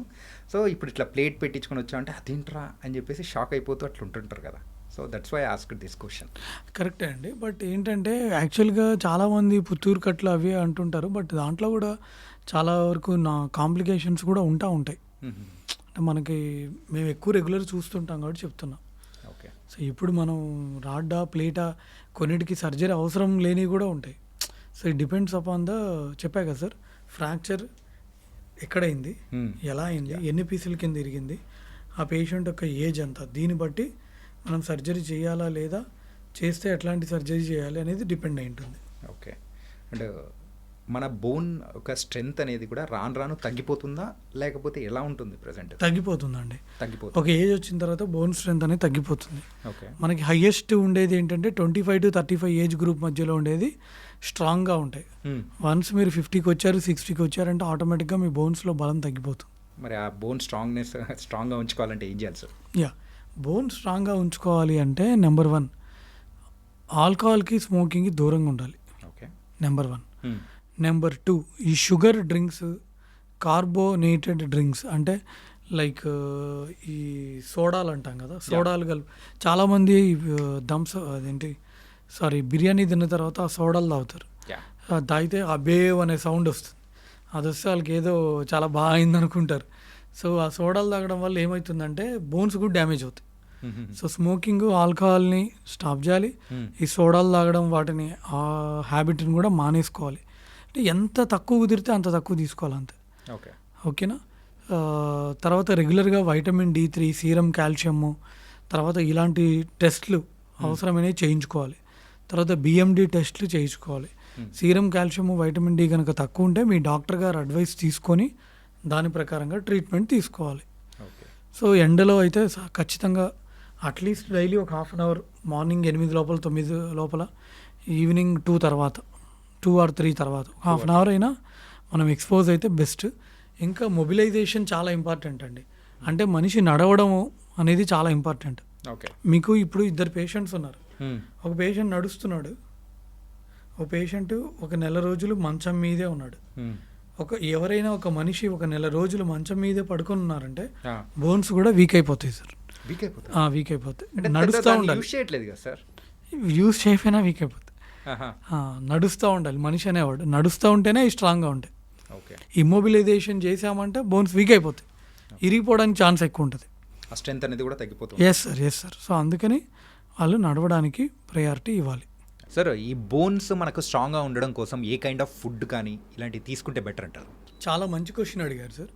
సో ఇప్పుడు ఇట్లా ప్లేట్ పెట్టించుకొని వచ్చామంటే అదేంట్రా అని చెప్పేసి షాక్ అయిపోతూ అట్లా ఉంటుంటారు కదా. So that's why asked this question. కరెక్టే అండి. బట్ ఏంటంటే యాక్చువల్గా చాలామంది పుత్తూరు కట్లు అవి అంటుంటారు, బట్ దాంట్లో కూడా చాలా వరకు కాంప్లికేషన్స్ కూడా ఉంటాయి. అంటే మనకి మేము ఎక్కువ రెగ్యులర్ చూస్తుంటాం కాబట్టి చెప్తున్నాం. ఓకే. సో ఇప్పుడు మనం రాడ్డా ప్లేటా కొన్నిటికి సర్జరీ అవసరం లేనివి కూడా ఉంటాయి. సో ఇట్ డిపెండ్స్ అపాన్ చెప్పా కదా సార్, ఫ్రాక్చర్ ఎక్కడైంది, ఎలా అయింది, ఎన్ని పీసుల కింద ఇరిగింది, ఆ పేషెంట్ యొక్క ఏజ్ ఎంత, దీన్ని బట్టి మనం సర్జరీ చేయాలా లేదా, చేస్తే ఎట్లాంటి సర్జరీ చేయాలి అనేది డిపెండ్ అయి ఉంటుంది. ఓకే. అండ్ మన బోన్ ఒక స్ట్రెంగ్త్ అనేది కూడా రాను రాను తగ్గిపోతుందా లేకపోతే ఎలా ఉంటుంది ప్రజెంట్? తగ్గిపోతుందండి. తగ్గిపోతుంది. ఒక ఏజ్ వచ్చిన తర్వాత బోన్ స్ట్రెంత్ అనేది తగ్గిపోతుంది. ఓకే. మనకి హైయెస్ట్ ఉండేది ఏంటంటే 25 to 35 ఏజ్ గ్రూప్ మధ్యలో ఉండేది స్ట్రాంగ్గా ఉంటాయి. వన్స్ మీరు 50కి వచ్చారు, 60కి వచ్చారంటే ఆటోమేటిక్గా మీ బోన్స్లో బలం తగ్గిపోతుంది. మరి ఆ బోన్ స్ట్రాంగ్గా ఉంచుకోవాలంటే ఏం చేయాలి సార్? బోన్ స్ట్రాంగ్గా ఉంచుకోవాలి అంటే నెంబర్ 1 ఆల్కహాల్కి స్మోకింగ్కి దూరంగా ఉండాలి. ఓకే. నెంబర్ 1. నెంబర్ 2 ఈ షుగర్ డ్రింక్స్, కార్బోనేటెడ్ డ్రింక్స్ అంటే లైక్ ఈ సోడాలు అంటాం కదా, సోడాలు చాలామంది బిర్యానీ తిన్న తర్వాత ఆ సోడాలు తాగుతారు. తాగితే ఆ బేవ్ అనే సౌండ్ వస్తుంది. అది వస్తే వాళ్ళకి ఏదో చాలా బాగా అయింది అనుకుంటారు. సో ఆ సోడాలు తాగడం వల్ల ఏమవుతుందంటే బోన్స్ కూడా డ్యామేజ్ అవుతాయి. సో స్మోకింగ్, ఆల్కహాల్ని స్టాప్ చేయాలి. ఈ సోడాలు తాగడం వాటిని ఆ హ్యాబిట్ని కూడా మానేసుకోవాలి. అంటే ఎంత తక్కువ కుదిరితే అంత తక్కువ తీసుకోవాలి అంతే. ఓకేనా. తర్వాత రెగ్యులర్గా వైటమిన్ D3, సీరం కాల్షియము, తర్వాత ఇలాంటి టెస్ట్లు అవసరమైనవి చేయించుకోవాలి. తర్వాత BMD టెస్ట్లు చేయించుకోవాలి. సీరం కాల్షియము, వైటమిన్ D కనుక తక్కువ ఉంటే మీ డాక్టర్ గారు అడ్వైస్ తీసుకొని దాని ప్రకారంగా ట్రీట్మెంట్ తీసుకోవాలి. సో ఎండలో అయితే ఖచ్చితంగా అట్లీస్ట్ డైలీ ఒక 1/2 అవర్, మార్నింగ్ 8 లోపల 9 లోపల, ఈవినింగ్ 2 తర్వాత, 2 or 3 తర్వాత 1/2 అవర్ అయినా మనం ఎక్స్పోజ్ అయితే బెస్ట్. ఇంకా మొబిలైజేషన్ చాలా ఇంపార్టెంట్ అండి. అంటే మనిషి నడవడం అనేది చాలా ఇంపార్టెంట్. మీకు ఇప్పుడు 2 పేషెంట్స్ ఉన్నారు. ఒక పేషెంట్ నడుస్తున్నాడు, ఒక పేషెంట్ 1 నెల రోజులు మంచం మీదే ఉన్నాడు. ఎవరైనా ఒక మనిషి 1 నెల రోజులు మంచం మీదే పడుకొని ఉన్నారంటే బోన్స్ కూడా వీక్ అయిపోతాయి సార్. వీక్ అయిపోతాయి. నడుస్తూ ఉండాలి. యూజ్ చేయకపోయినా వీక్ అయిపోతాయి. నడుస్తూ ఉండాలి మనిషి అనేవాడు. నడుస్తూ ఉంటేనే స్ట్రాంగ్గా ఉంటాయి. ఇమ్మొబిలైజేషన్ చేసామంటే బోన్స్ వీక్ అయిపోతాయి, ఇరిగిపోవడానికి ఛాన్స్ ఎక్కువ ఉంటుంది. స్ట్రెంత్ అనేది కూడా తగ్గిపోతుంది. Yes sir. సో అందుకని వాళ్ళు నడవడానికి ప్రయారిటీ ఇవ్వాలి. సార్, ఈ బోన్స్ మనకు స్ట్రాంగ్గా ఉండడం కోసం ఏ కైండ్ ఆఫ్ ఫుడ్ కానీ ఇలాంటివి తీసుకుంటే బెటర్ అంటారు? చాలా మంచి క్వశ్చన్ అడిగారు సార్.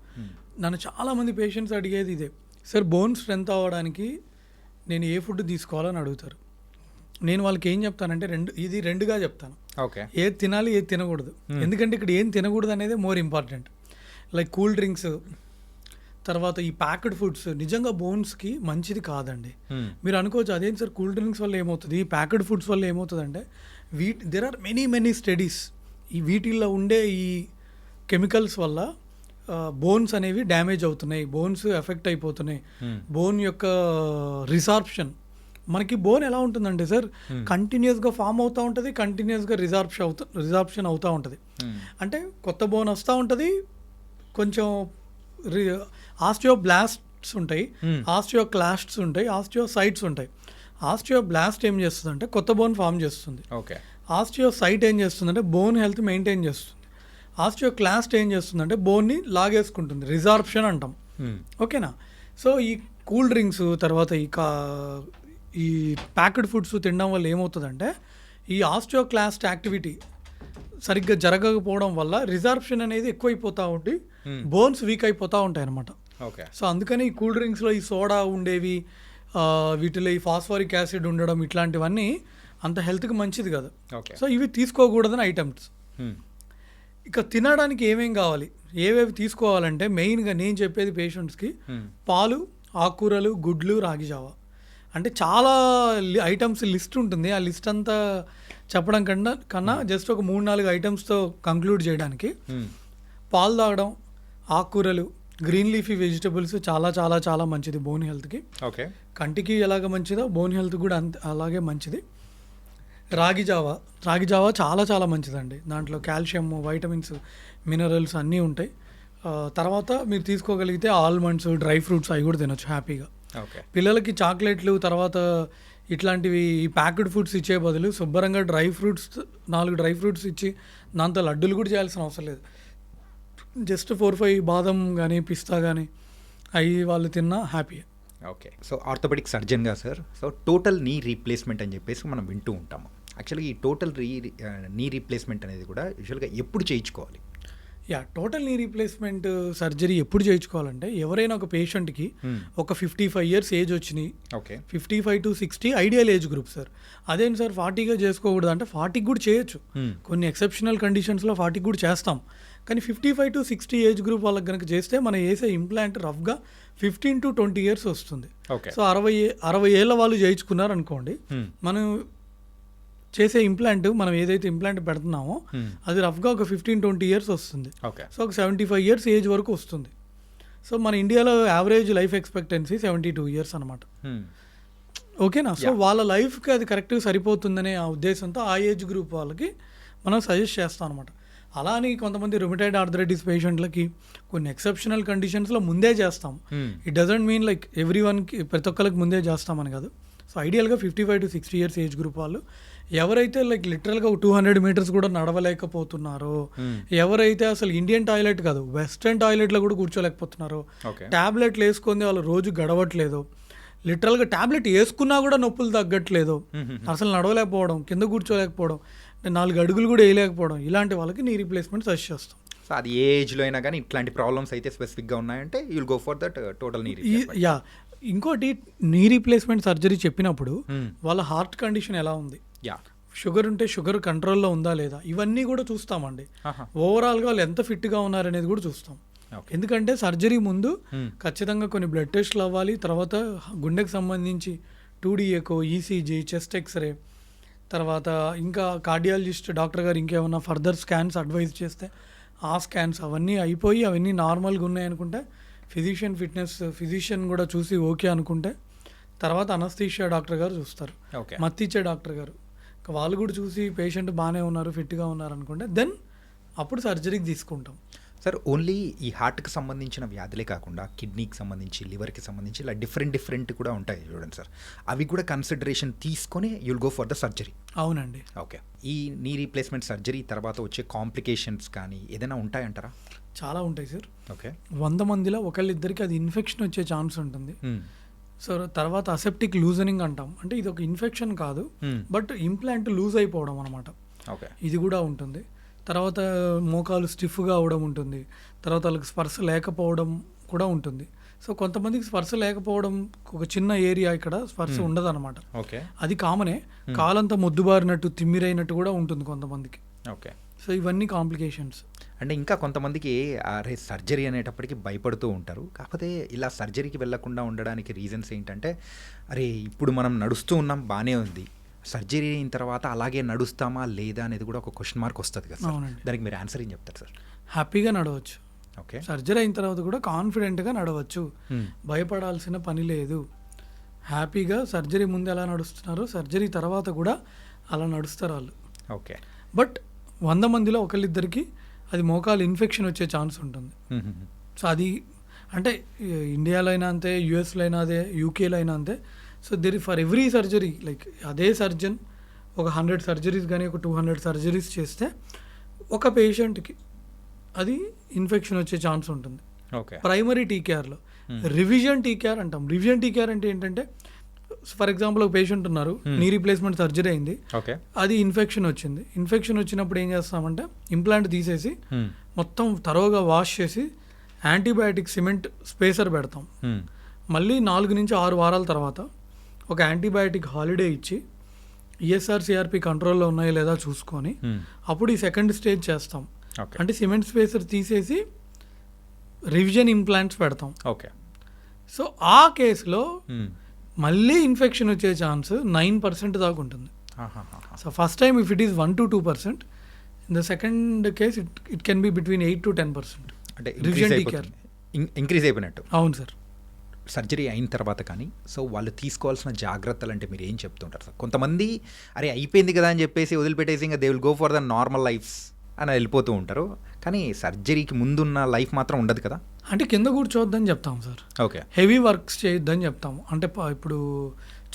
నన్ను చాలామంది పేషెంట్స్ అడిగేది ఇదే సార్, బోన్ స్ట్రెంత్ అవ్వడానికి నేను ఏ ఫుడ్ తీసుకోవాలని అడుగుతారు. నేను వాళ్ళకి ఏం చెప్తానంటే ఇది రెండుగా చెప్తాను. ఓకే. ఏది తినాలి, ఏది తినకూడదు. ఎందుకంటే ఇక్కడ ఏం తినకూడదు అనేది more important. Like cool drinks, తర్వాత ఈ ప్యాక్డ్ ఫుడ్స్ నిజంగా బోన్స్కి మంచిది కాదండి. మీరు అనుకోవచ్చు అదేం సార్ కూల్ డ్రింక్స్ వల్ల ఏమవుతుంది, ఈ ప్యాక్డ్ ఫుడ్స్ వల్ల ఏమవుతుంది అంటే దెర్ ఆర్ మెనీ స్టడీస్. ఈ వీటిల్లో ఉండే ఈ కెమికల్స్ వల్ల బోన్స్ అనేవి డ్యామేజ్ అవుతున్నాయి, బోన్స్ ఎఫెక్ట్ అయిపోతున్నాయి. బోన్ యొక్క రిసార్ప్షన్, మనకి బోన్ ఎలా ఉంటుందంటే సార్ కంటిన్యూస్గా ఫామ్ అవుతూ ఉంటుంది, కంటిన్యూస్గా రిసార్ప్షన్ అవుతూ ఉంటుంది. అంటే కొత్త బోన్ వస్తూ ఉంటుంది, కొంచెం ఆస్టియోబ్లాస్ట్స్ ఉంటాయి, ఆస్టియోక్లాస్ట్స్ ఉంటాయి, ఆస్టియోసైట్స్ ఉంటాయి. ఆస్టియోబ్లాస్ట్ ఏం చేస్తుంది అంటే కొత్త బోన్ ఫామ్ చేస్తుంది. ఆస్టియోసైట్ ఏం చేస్తుందంటే బోన్ హెల్త్ మెయింటైన్ చేస్తుంది. ఆస్టియోక్లాస్ట్ ఏం చేస్తుందంటే బోన్ని లాగేసుకుంటుంది, రిజార్ప్షన్ అంటాం. ఓకేనా. సో ఈ కూల్ డ్రింక్స్, తర్వాత ఈ ప్యాక్డ్ ఫుడ్స్ తినడం వల్ల ఏమవుతుందంటే ఈ ఆస్టియోక్లాస్ట్ యాక్టివిటీ సరిగ్గా జరగకపోవడం వల్ల రిజార్ప్షన్ అనేది ఎక్కువైపోతూ ఉండి బోన్స్ వీక్ అయిపోతూ ఉంటాయి అన్నమాట. సో అందుకని ఈ కూల్ డ్రింక్స్లో ఈ సోడా ఉండేవి, వీటిలో ఈ ఫాస్ఫరిక్ యాసిడ్ ఉండడం, ఇట్లాంటివన్నీ అంత హెల్త్కి మంచిది కాదు. సో ఇవి తీసుకోకూడదని ఐటమ్స్. ఇక తినడానికి ఏమేం కావాలి, ఏవేవి తీసుకోవాలంటే మెయిన్గా నేను చెప్పేది పేషెంట్స్కి పాలు, ఆకుకూరలు, గుడ్లు, రాగి జావా. అంటే చాలా ఐటమ్స్ లిస్ట్ ఉంటుంది. ఆ లిస్ట్ అంతా చెప్పడం కన్నా జస్ట్ ఒక 3-4 ఐటమ్స్తో కంక్లూడ్ చేయడానికి పాలు తాగడం, ఆకుకూరలు, గ్రీన్ లీఫీ వెజిటబుల్స్ చాలా చాలా చాలా మంచిది బోన్ హెల్త్కి. కంటికి ఎలాగ మంచిదో బోన్ హెల్త్ కూడా అలాగే మంచిది. రాగి జావా చాలా చాలా మంచిదండి. దాంట్లో కాల్షియం, వైటమిన్స్, మినరల్స్ అన్నీ ఉంటాయి. తర్వాత మీరు తీసుకోగలిగితే ఆల్మండ్స్, డ్రై ఫ్రూట్స్ అవి కూడా తినొచ్చు హ్యాపీగా. ఓకే. పిల్లలకి చాక్లెట్లు తర్వాత ఇట్లాంటివి ఈ ప్యాక్డ్ ఫుడ్స్ ఇచ్చే బదులు శుభ్రంగా 4 డ్రై ఫ్రూట్స్ ఇచ్చి దాంతో లడ్డూలు కూడా చేయాల్సిన అవసరం లేదు. జస్ట్ 4-5 బాదం కానీ పిస్తా కానీ అవి వాళ్ళు తిన్నా హ్యాపీ. ఓకే. సో ఆర్థోపెడిక్ సర్జన్గా sir, so total knee replacement అని చెప్పేసి మనం వింటూ ఉంటాము. యాక్చువల్గా ఈ టోటల్ నీ రీప్లేస్మెంట్ అనేది కూడా యూజువల్గా ఎప్పుడు చేయించుకోవాలి? టోటల్ నీ రీప్లేస్మెంట్ సర్జరీ ఎప్పుడు చేయించుకోవాలంటే ఎవరైనా ఒక పేషెంట్కి ఒక 55 ఇయర్స్ ఏజ్ వచ్చినాయి, okay, 55 to 60 ideal age group sir. అదేంటి సార్ 40గా చేసుకోకూడదు అంటే 40కి కూడా చేయొచ్చు. కొన్ని ఎక్సెప్షనల్ కండిషన్స్లో 40కి కూడా చేస్తాం. కానీ 55 to 60 ఏజ్ గ్రూప్ వాళ్ళకి కనుక చేస్తే మనం వేసే ఇంప్లాంట్ రఫ్గా 15 to 20 ఇయర్స్ వస్తుంది. సో 60 ఏళ్ళ వాళ్ళు చేయించుకున్నారు అనుకోండి, మనం చేసే ఇంప్లాంట్ మనం ఏదైతే ఇంప్లాంట్ పెడుతున్నామో అది రఫ్గా ఒక 15-20 ఇయర్స్ వస్తుంది. సో ఒక 75 ఇయర్స్ ఏజ్ వరకు వస్తుంది. సో మన ఇండియాలో యావరేజ్ లైఫ్ ఎక్స్పెక్టెన్సీ 72 ఇయర్స్ అనమాట. ఓకేనా? సో వాళ్ళ లైఫ్కి అది కరెక్ట్గా సరిపోతుందనే ఆ ఉద్దేశంతో ఆ ఏజ్ గ్రూప్ వాళ్ళకి మనం సజెస్ట్ చేస్తాం అనమాట. అలా అని కొంతమంది రుమటైడ్ ఆర్థరైటిస్ పేషెంట్లకి కొన్ని ఎక్సెప్షనల్ కండిషన్స్లో ముందే చేస్తాం. It doesn't mean like every వన్కి ప్రతి ఒక్కరికి ముందే చేస్తామని కాదు. సో ఐడియల్గా 55 to 60 ఇయర్స్ ఏజ్ గ్రూప్ వాళ్ళు ఎవరైతే లైక్ లిటరల్గా 200 మీటర్స్ కూడా నడవలేకపోతున్నారో, ఎవరైతే అసలు ఇండియన్ టాయిలెట్ కాదు వెస్ట్రన్ టాయిలెట్లో కూడా కూర్చోలేకపోతున్నారో, ట్యాబ్లెట్లు వేసుకొని వాళ్ళు రోజు గడవట్లేదు, లిటరల్గా ట్యాబ్లెట్ వేసుకున్నా కూడా నొప్పులు తగ్గట్లేదు, అసలు నడవలేకపోవడం, కింద కూర్చోలేకపోవడం, 4 అడుగులు కూడా వేయలేకపోవడం, ఇలాంటి వాళ్ళకి నీ రీప్లేస్మెంట్ సజెస్ట్ చేస్తాం. సో అది ఏ ఏజ్లో అయినా కానీ ఇట్లాంటి ప్రాబ్లమ్స్ అయితే స్పెసిఫిక్గా ఉన్నాయంటే you will go for that total knee replacement. ఇంకోటి నీ రీప్లేస్మెంట్ సర్జరీ చెప్పినప్పుడు వాళ్ళ హార్ట్ కండిషన్ ఎలా ఉంది, షుగర్ ఉంటే షుగర్ కంట్రోల్లో ఉందా లేదా, ఇవన్నీ కూడా చూస్తామండి. ఓవరాల్గా వాళ్ళు ఎంత ఫిట్గా ఉన్నారనేది కూడా చూస్తాం. ఎందుకంటే సర్జరీ ముందు ఖచ్చితంగా కొన్ని బ్లడ్ టెస్ట్లు అవ్వాలి. తర్వాత గుండెకి సంబంధించి 2D echo, ECG, chest x ray, తర్వాత ఇంకా కార్డియాలజిస్ట్ డాక్టర్ గారు ఇంకేమన్నా ఫర్దర్ స్కాన్స్ అడ్వైజ్ చేస్తే ఆ స్కాన్స్ అవన్నీ అయిపోయి అవన్నీ నార్మల్గా ఉన్నాయనుకుంటే ఫిజిషియన్ కూడా చూసి ఓకే అనుకుంటే తర్వాత అనస్థీషియా డాక్టర్ గారు చూస్తారు, మత్తిచ్చే డాక్టర్ గారు, వాళ్ళు కూడా చూసి పేషెంట్ బాగానే ఉన్నారు, ఫిట్గా ఉన్నారు అనుకుంటే దెన్ అప్పుడు సర్జరీకి తీసుకుంటాం. సార్ ఓన్లీ ఈ హార్ట్కి సంబంధించిన వ్యాధులే కాకుండా కిడ్నీకి సంబంధించి, లివర్కి సంబంధించి ఇలా డిఫరెంట్ కూడా ఉంటాయి చూడండి సార్, అవి కూడా కన్సిడరేషన్ తీసుకొని you'll go for the surgery. అవునండి. ఓకే. ఈ నీ రీప్లేస్మెంట్ సర్జరీ తర్వాత వచ్చే కాంప్లికేషన్స్ కానీ ఏదైనా ఉంటాయంటారా? చాలా ఉంటాయి సార్. ఓకే. 100 మందిలో ఒకళ్ళిద్దరికి అది ఇన్ఫెక్షన్ వచ్చే ఛాన్స్ ఉంటుంది. సో తర్వాత అసెప్టిక్ లూజనింగ్ అంటాం, అంటే ఇది ఒక ఇన్ఫెక్షన్ కాదు బట్ ఇంప్లాంట్ లూజ్ అయిపోవడం అనమాట. ఓకే. ఇది కూడా ఉంటుంది. తర్వాత మోకాలు స్టిఫ్గా అవడం ఉంటుంది. తర్వాత వాళ్ళకి స్పర్శ లేకపోవడం కూడా ఉంటుంది. సో కొంతమందికి స్పర్శ లేకపోవడం ఒక చిన్న ఏరియా ఇక్కడ స్పర్శ ఉండదు అనమాట. ఓకే. అది కామనే. కాలంతా మొద్దుబారినట్టు తిమ్మిరైనట్టు కూడా ఉంటుంది కొంతమందికి. ఓకే. సో ఇవన్నీ కాంప్లికేషన్స్. అంటే ఇంకా కొంతమందికి అరే సర్జరీ అనేటప్పటికి భయపడుతూ ఉంటారు. కాకపోతే ఇలా సర్జరీకి వెళ్లకుండా ఉండడానికి రీజన్స్ ఏంటంటే, అరే ఇప్పుడు మనం నడుస్తూ ఉన్నాం బాగానే ఉంది, సర్జరీ అయిన తర్వాత అలాగే నడుస్తామా లేదా అనేది కూడా ఒక క్వశ్చన్ మార్క్ వస్తుంది కదా సార్. దానికి మీరు ఆన్సర్ ఏం చెప్తారు సార్? హ్యాపీగా నడవచ్చు. ఓకే. సర్జరీ అయిన తర్వాత కూడా కాన్ఫిడెంట్గా నడవచ్చు, భయపడాల్సిన పని లేదు. హ్యాపీగా సర్జరీ ముందు ఎలా నడుస్తున్నారో సర్జరీ తర్వాత కూడా అలా నడుస్తారు వాళ్ళు. ఓకే. బట్ 100 మందిలో ఒకళ్ళిద్దరికి అది మోకాలు ఇన్ఫెక్షన్ వచ్చే ఛాన్స్ ఉంటుంది. సో అది అంటే ఇండియాలో అయినా అంతే, యూఎస్లో అయినా అదే, యూకేలో అయినా అంతే. So for every surgery like అదే సర్జన్ ఒక 100 సర్జరీస్ కానీ ఒక 200 సర్జరీస్ చేస్తే ఒక పేషెంట్కి అది ఇన్ఫెక్షన్ వచ్చే ఛాన్స్ ఉంటుంది. ఓకే. ప్రైమరీ టీకేఆర్లో రివిజన్ టీకేఆర్ అంటాం. రివిజన్ టీకేఆర్ అంటే ఏంటంటే, ఫర్ ఎగ్జాంపుల్ ఒక పేషెంట్ ఉన్నారు, నీ రీప్లేస్మెంట్ సర్జరీ అయింది, అది ఇన్ఫెక్షన్ వచ్చింది. ఇన్ఫెక్షన్ వచ్చినప్పుడు ఏం చేస్తామంటే ఇంప్లాంట్ తీసేసి మొత్తం తరోగా వాష్ చేసి యాంటీబయాటిక్ సిమెంట్ స్పేసర్ పెడతాం. మళ్ళీ 4 నుంచి 6 వారాల తర్వాత ఒక యాంటీబయాటిక్ హాలిడే ఇచ్చి ఈఎస్ఆర్ సిఆర్పి కంట్రోల్లో ఉన్నాయో లేదా చూసుకొని అప్పుడు ఈ సెకండ్ స్టేజ్ చేస్తాం. అంటే సిమెంట్ స్పేసర్ తీసేసి రివిజన్ ఇంప్లాంట్స్ పెడతాం. ఓకే. సో ఆ కేసులో మళ్ళీ ఇన్ఫెక్షన్ వచ్చే ఛాన్స్ 9% దాకా ఉంటుంది. So first time if it is 1 to 2%, in the second case it can be between 8 to 10%. అంటే రివిజన్ టీకేఆర్ ఇంక్రీజ్ అయిపోయినట్టు. అవును సార్. సర్జరీ అయిన తర్వాత కానీ సో వాళ్ళు తీసుకోవాల్సిన జాగ్రత్తలు అంటే మీరు ఏం చెప్తుంటారు సార్? కొంతమంది అరే అయిపోయింది కదా అని చెప్పేసి వదిలిపెట్టేసి ఇంకా they will go for the normal lifes అని వెళ్ళిపోతూ ఉంటారు, కానీ సర్జరీకి ముందున్న లైఫ్ మాత్రం ఉండదు కదా. అంటే కింద కూర్చోవద్దని చెప్తాం సార్, ఓకే. హెవీ వర్క్స్ చేయొద్దని చెప్తాము. అంటే ఇప్పుడు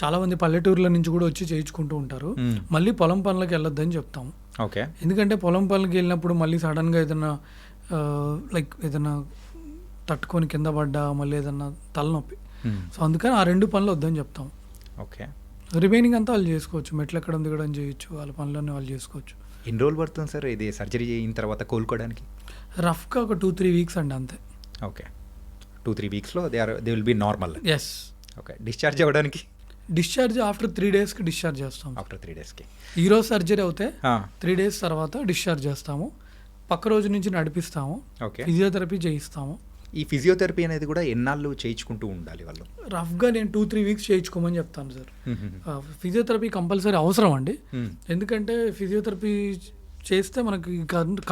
చాలామంది పల్లెటూరుల నుంచి కూడా వచ్చి చేయించుకుంటూ ఉంటారు, మళ్ళీ పొలం పనులకు వెళ్ళొద్దని చెప్తాము. ఓకే. ఎందుకంటే పొలం పనులకి వెళ్ళినప్పుడు మళ్ళీ సడన్గా ఏదైనా లైక్ ఏదైనా తట్టుకొని కింద పడ్డా మళ్ళీ ఏదన్నా తలనొప్పి, సో అందుకని ఆ 2 పనులు వద్దని చెప్తాం. ఓకే. రిమైనింగ్ అంతా వాళ్ళు చేసుకోవచ్చు, మెట్లు ఎక్కడం దిగడం చేయొచ్చు, వాళ్ళ పనులన్నీ వాళ్ళు చేసుకోవచ్చు. ఎన్ని రోజులు పడుతుంది సార్ ఇది సర్జరీ అయిన తర్వాత కోలుకోవడానికి? రఫ్గా ఒక 2-3 వీక్స్ అండి అంతే. ఓకే. 2-3 వీక్స్లో they will be normal. Yes. Okay. Discharge అవ్వడానికి? డిశ్చార్జ్ ఆఫ్టర్ 3 డేస్కి డిశ్చార్జ్ చేస్తాం. ఆఫ్టర్ 3 డేస్కి ఈరోజు సర్జరీ అవుతే 3 డేస్ తర్వాత డిశ్చార్జ్ చేస్తాము. పక్క రోజు నుంచి నడిపిస్తాము, ఓకే. ఫిజియోథెరపీ చేయిస్తాము. ఈ ఫిజియోథెరపీ అనేది కూడా ఎన్నాళ్ళు చేయించుకుంటూ ఉండాలి వాళ్ళు? రఫ్గా నేను 2-3 వీక్స్ చేయించుకోమని చెప్తాను సార్. ఫిజియోథెరపీ కంపల్సరీ అవసరం అండి, ఎందుకంటే ఫిజియోథెరపీ చేస్తే మనకి